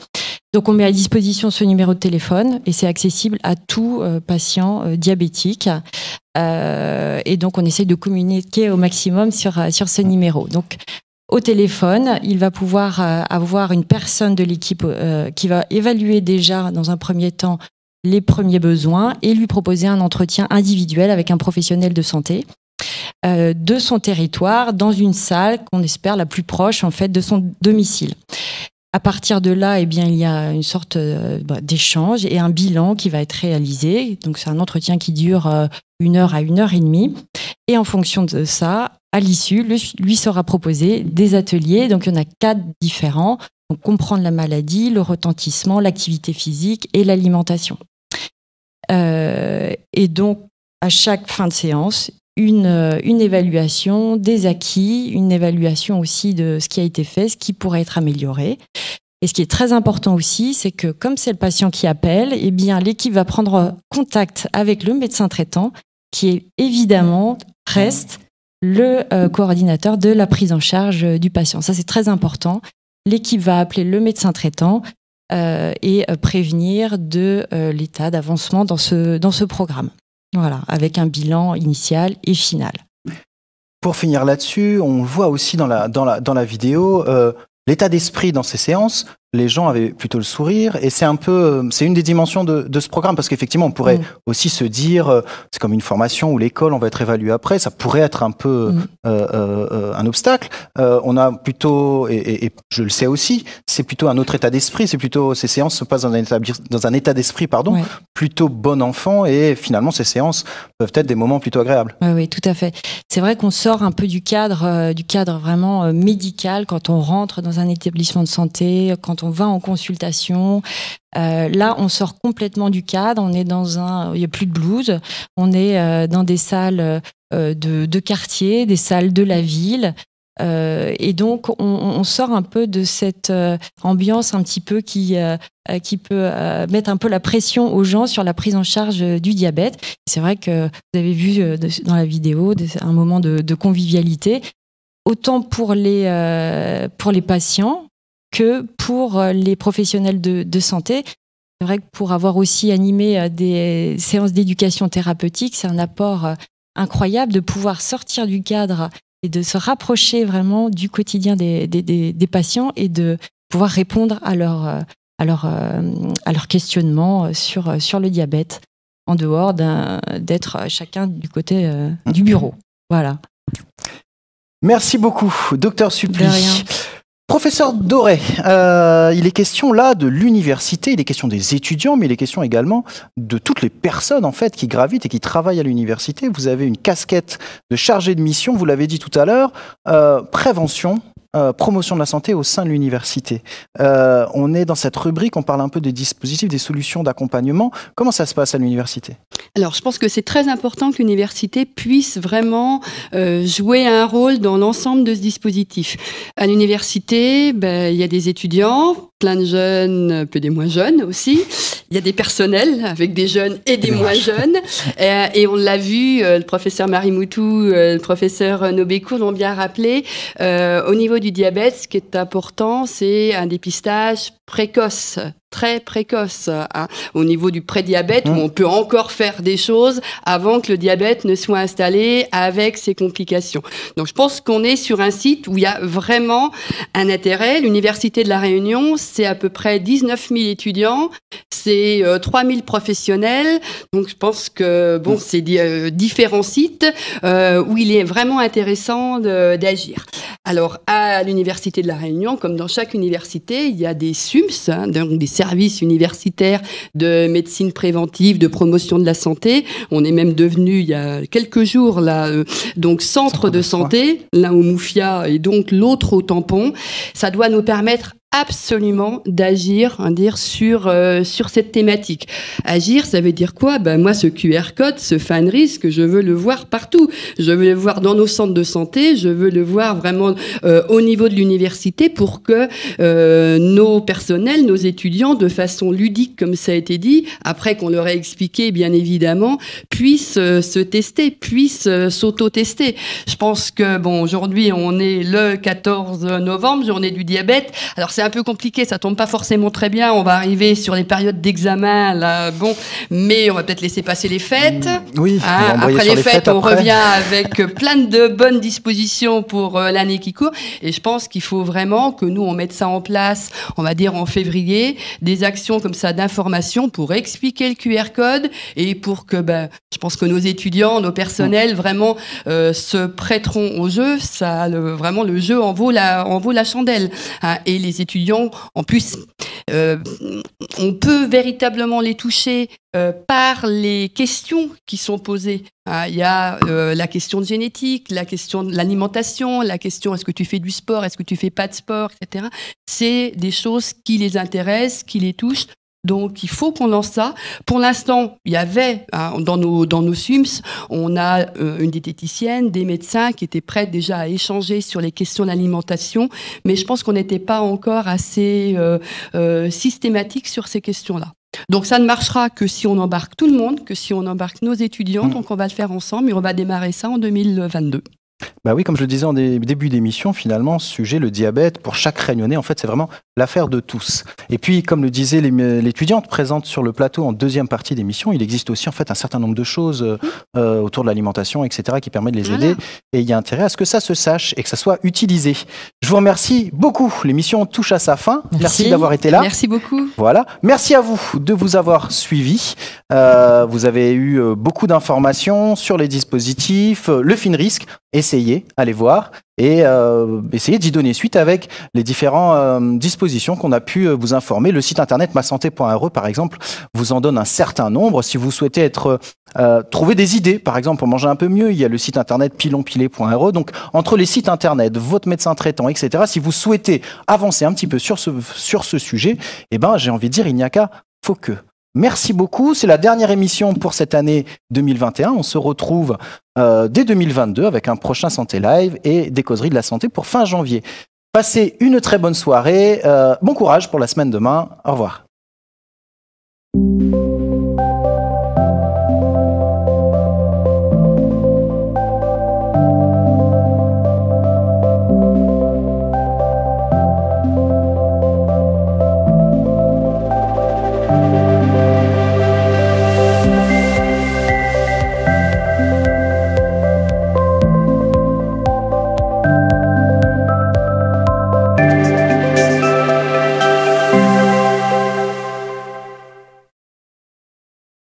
Donc, on met à disposition ce numéro de téléphone et c'est accessible à tout patient diabétique. Et donc, on essaye de communiquer au maximum sur ce numéro. Donc, au téléphone, il va pouvoir avoir une personne de l'équipe qui va évaluer déjà dans un premier temps les premiers besoins et lui proposer un entretien individuel avec un professionnel de santé de son territoire dans une salle qu'on espère la plus proche en fait de son domicile. À partir de là, il y a une sorte d'échange et un bilan qui va être réalisé. Donc c'est un entretien qui dure 1 heure à 1 heure et demie. Et en fonction de ça, à l'issue, lui sera proposé des ateliers. Donc il y en a 4 différents. Donc comprendre la maladie, le retentissement, l'activité physique et l'alimentation. Et donc à chaque fin de séance, une évaluation des acquis, une évaluation aussi de ce qui a été fait, ce qui pourrait être amélioré. Et ce qui est très important aussi, c'est que comme c'est le patient qui appelle, eh bien, l'équipe va prendre contact avec le médecin traitant, qui est évidemment reste le coordinateur de la prise en charge du patient. Ça, c'est très important. L'équipe va appeler le médecin traitant et prévenir de l'état d'avancement dans ce programme. Voilà, avec un bilan initial et final. Pour finir là-dessus, on voit aussi dans la vidéo l'état d'esprit dans ces séances. Les gens avaient plutôt le sourire et c'est une des dimensions de ce programme parce qu'effectivement on pourrait aussi se dire c'est comme une formation où l'école on va être évalué après, ça pourrait être un peu un obstacle. On a plutôt et je le sais aussi, c'est plutôt un autre état d'esprit, c'est plutôt ces séances se passent dans un état d'esprit plutôt bon enfant et finalement ces séances peuvent être des moments plutôt agréables. Oui, tout à fait. C'est vrai qu'on sort un peu du cadre vraiment médical quand on rentre dans un établissement de santé, quand on va en consultation. Là, on sort complètement du cadre. On est il n'y a plus de blues. On est dans des salles de quartier, des salles de la ville. Et donc, on sort un peu de cette ambiance un petit peu qui peut mettre un peu la pression aux gens sur la prise en charge du diabète. C'est vrai que vous avez vu dans la vidéo un moment de convivialité, autant pour les patients que pour les professionnels de santé. C'est vrai que pour avoir aussi animé des séances d'éducation thérapeutique, c'est un apport incroyable de pouvoir sortir du cadre et de se rapprocher vraiment du quotidien des patients et de pouvoir répondre à leurs questionnements sur le diabète, en dehors d'être chacun du côté du bureau. Voilà. Merci beaucoup, Docteur Supply. De rien. Professeur Doré, il est question là de l'université, il est question des étudiants, mais il est question également de toutes les personnes en fait qui gravitent et qui travaillent à l'université. Vous avez une casquette de chargé de mission, vous l'avez dit tout à l'heure, prévention, promotion de la santé au sein de l'université. On est dans cette rubrique, on parle un peu des dispositifs, des solutions d'accompagnement. Comment ça se passe à l'université ? Alors, je pense que c'est très important que l'université puisse vraiment jouer un rôle dans l'ensemble de ce dispositif. À l'université, il y a des étudiants, plein de jeunes, un peu des moins jeunes aussi. Il y a des personnels avec des jeunes et des moins jeunes. Et on l'a vu, le professeur Marimoutou, le professeur Nobécourt l'ont bien rappelé. Au niveau du diabète, ce qui est important, c'est un dépistage précoce, très précoce, hein, au niveau du prédiabète, où on peut encore faire des choses avant que le diabète ne soit installé avec ses complications. Donc je pense qu'on est sur un site où il y a vraiment un intérêt. L'Université de La Réunion, c'est à peu près 19 000 étudiants, c'est 3 000 professionnels. Donc je pense que bon, c'est différents sites où il est vraiment intéressant d'agir. Alors à l'Université de La Réunion, comme dans chaque université, il y a des SUMS, hein, donc des services universitaires de médecine préventive, de promotion de la santé. On est même devenu, il y a quelques jours, là, donc centre de santé, l'un au Moufia et donc l'autre au Tampon. Ça doit nous permettre absolument d'agir, sur cette thématique. Agir, ça veut dire quoi ? Moi, ce QR code, ce fan risque, je veux le voir partout. Je veux le voir dans nos centres de santé, je veux le voir vraiment au niveau de l'université pour que nos personnels, nos étudiants, de façon ludique, comme ça a été dit, après qu'on leur ait expliqué, bien évidemment, puissent se tester, puissent s'auto-tester. Je pense que, aujourd'hui, on est le 14 novembre, journée du diabète. Alors, c'est un peu compliqué, ça tombe pas forcément très bien. On va arriver sur les périodes d'examen, là, mais on va peut-être laisser passer les fêtes. Oui. Hein, après les fêtes, on revient avec plein de bonnes dispositions pour l'année qui court. Et je pense qu'il faut vraiment que nous, on mette ça en place, on va dire en février, des actions comme ça d'information pour expliquer le QR code et pour que, je pense que nos étudiants, nos personnels, vraiment se prêteront au jeu. Ça, vraiment, le jeu en vaut la chandelle. Hein, et les étudiants, en plus, on peut véritablement les toucher par les questions qui sont posées. Il y a la question de génétique, la question de l'alimentation, la question est-ce que tu fais du sport, est-ce que tu fais pas de sport, etc. C'est des choses qui les intéressent, qui les touchent. Donc, il faut qu'on lance ça. Pour l'instant, il y avait, dans nos SUMS, on a une diététicienne, des médecins qui étaient prêts déjà à échanger sur les questions d'alimentation, mais je pense qu'on n'était pas encore assez systématique sur ces questions-là. Donc, ça ne marchera que si on embarque tout le monde, que si on embarque nos étudiants. Donc, on va le faire ensemble et on va démarrer ça en 2022. Bah oui, comme je le disais en début d'émission, finalement, ce sujet, le diabète, pour chaque Réunionnais, en fait, c'est vraiment l'affaire de tous. Et puis, comme le disait l'étudiante présente sur le plateau en deuxième partie d'émission, il existe aussi en fait un certain nombre de choses autour de l'alimentation, etc., qui permettent de les aider. Et il y a intérêt à ce que ça se sache et que ça soit utilisé. Je vous remercie beaucoup. L'émission touche à sa fin. Merci d'avoir été là. Merci beaucoup. Voilà. Merci à vous de vous avoir suivis. Vous avez eu beaucoup d'informations sur les dispositifs, le FINRISC. Essayez, allez voir et essayez d'y donner suite avec les différentes dispositions qu'on a pu vous informer. Le site internet masanté.re, par exemple, vous en donne un certain nombre. Si vous souhaitez trouver des idées, par exemple, pour manger un peu mieux, il y a le site internet pilonpilé.re. Donc, entre les sites internet, votre médecin traitant, etc., si vous souhaitez avancer un petit peu sur ce sujet, eh ben, j'ai envie de dire, il n'y a qu'à, faut que. Merci beaucoup. C'est la dernière émission pour cette année 2021. On se retrouve dès 2022 avec un prochain Santé Live et des causeries de la santé pour fin janvier. Passez une très bonne soirée. Bon courage pour la semaine demain. Au revoir.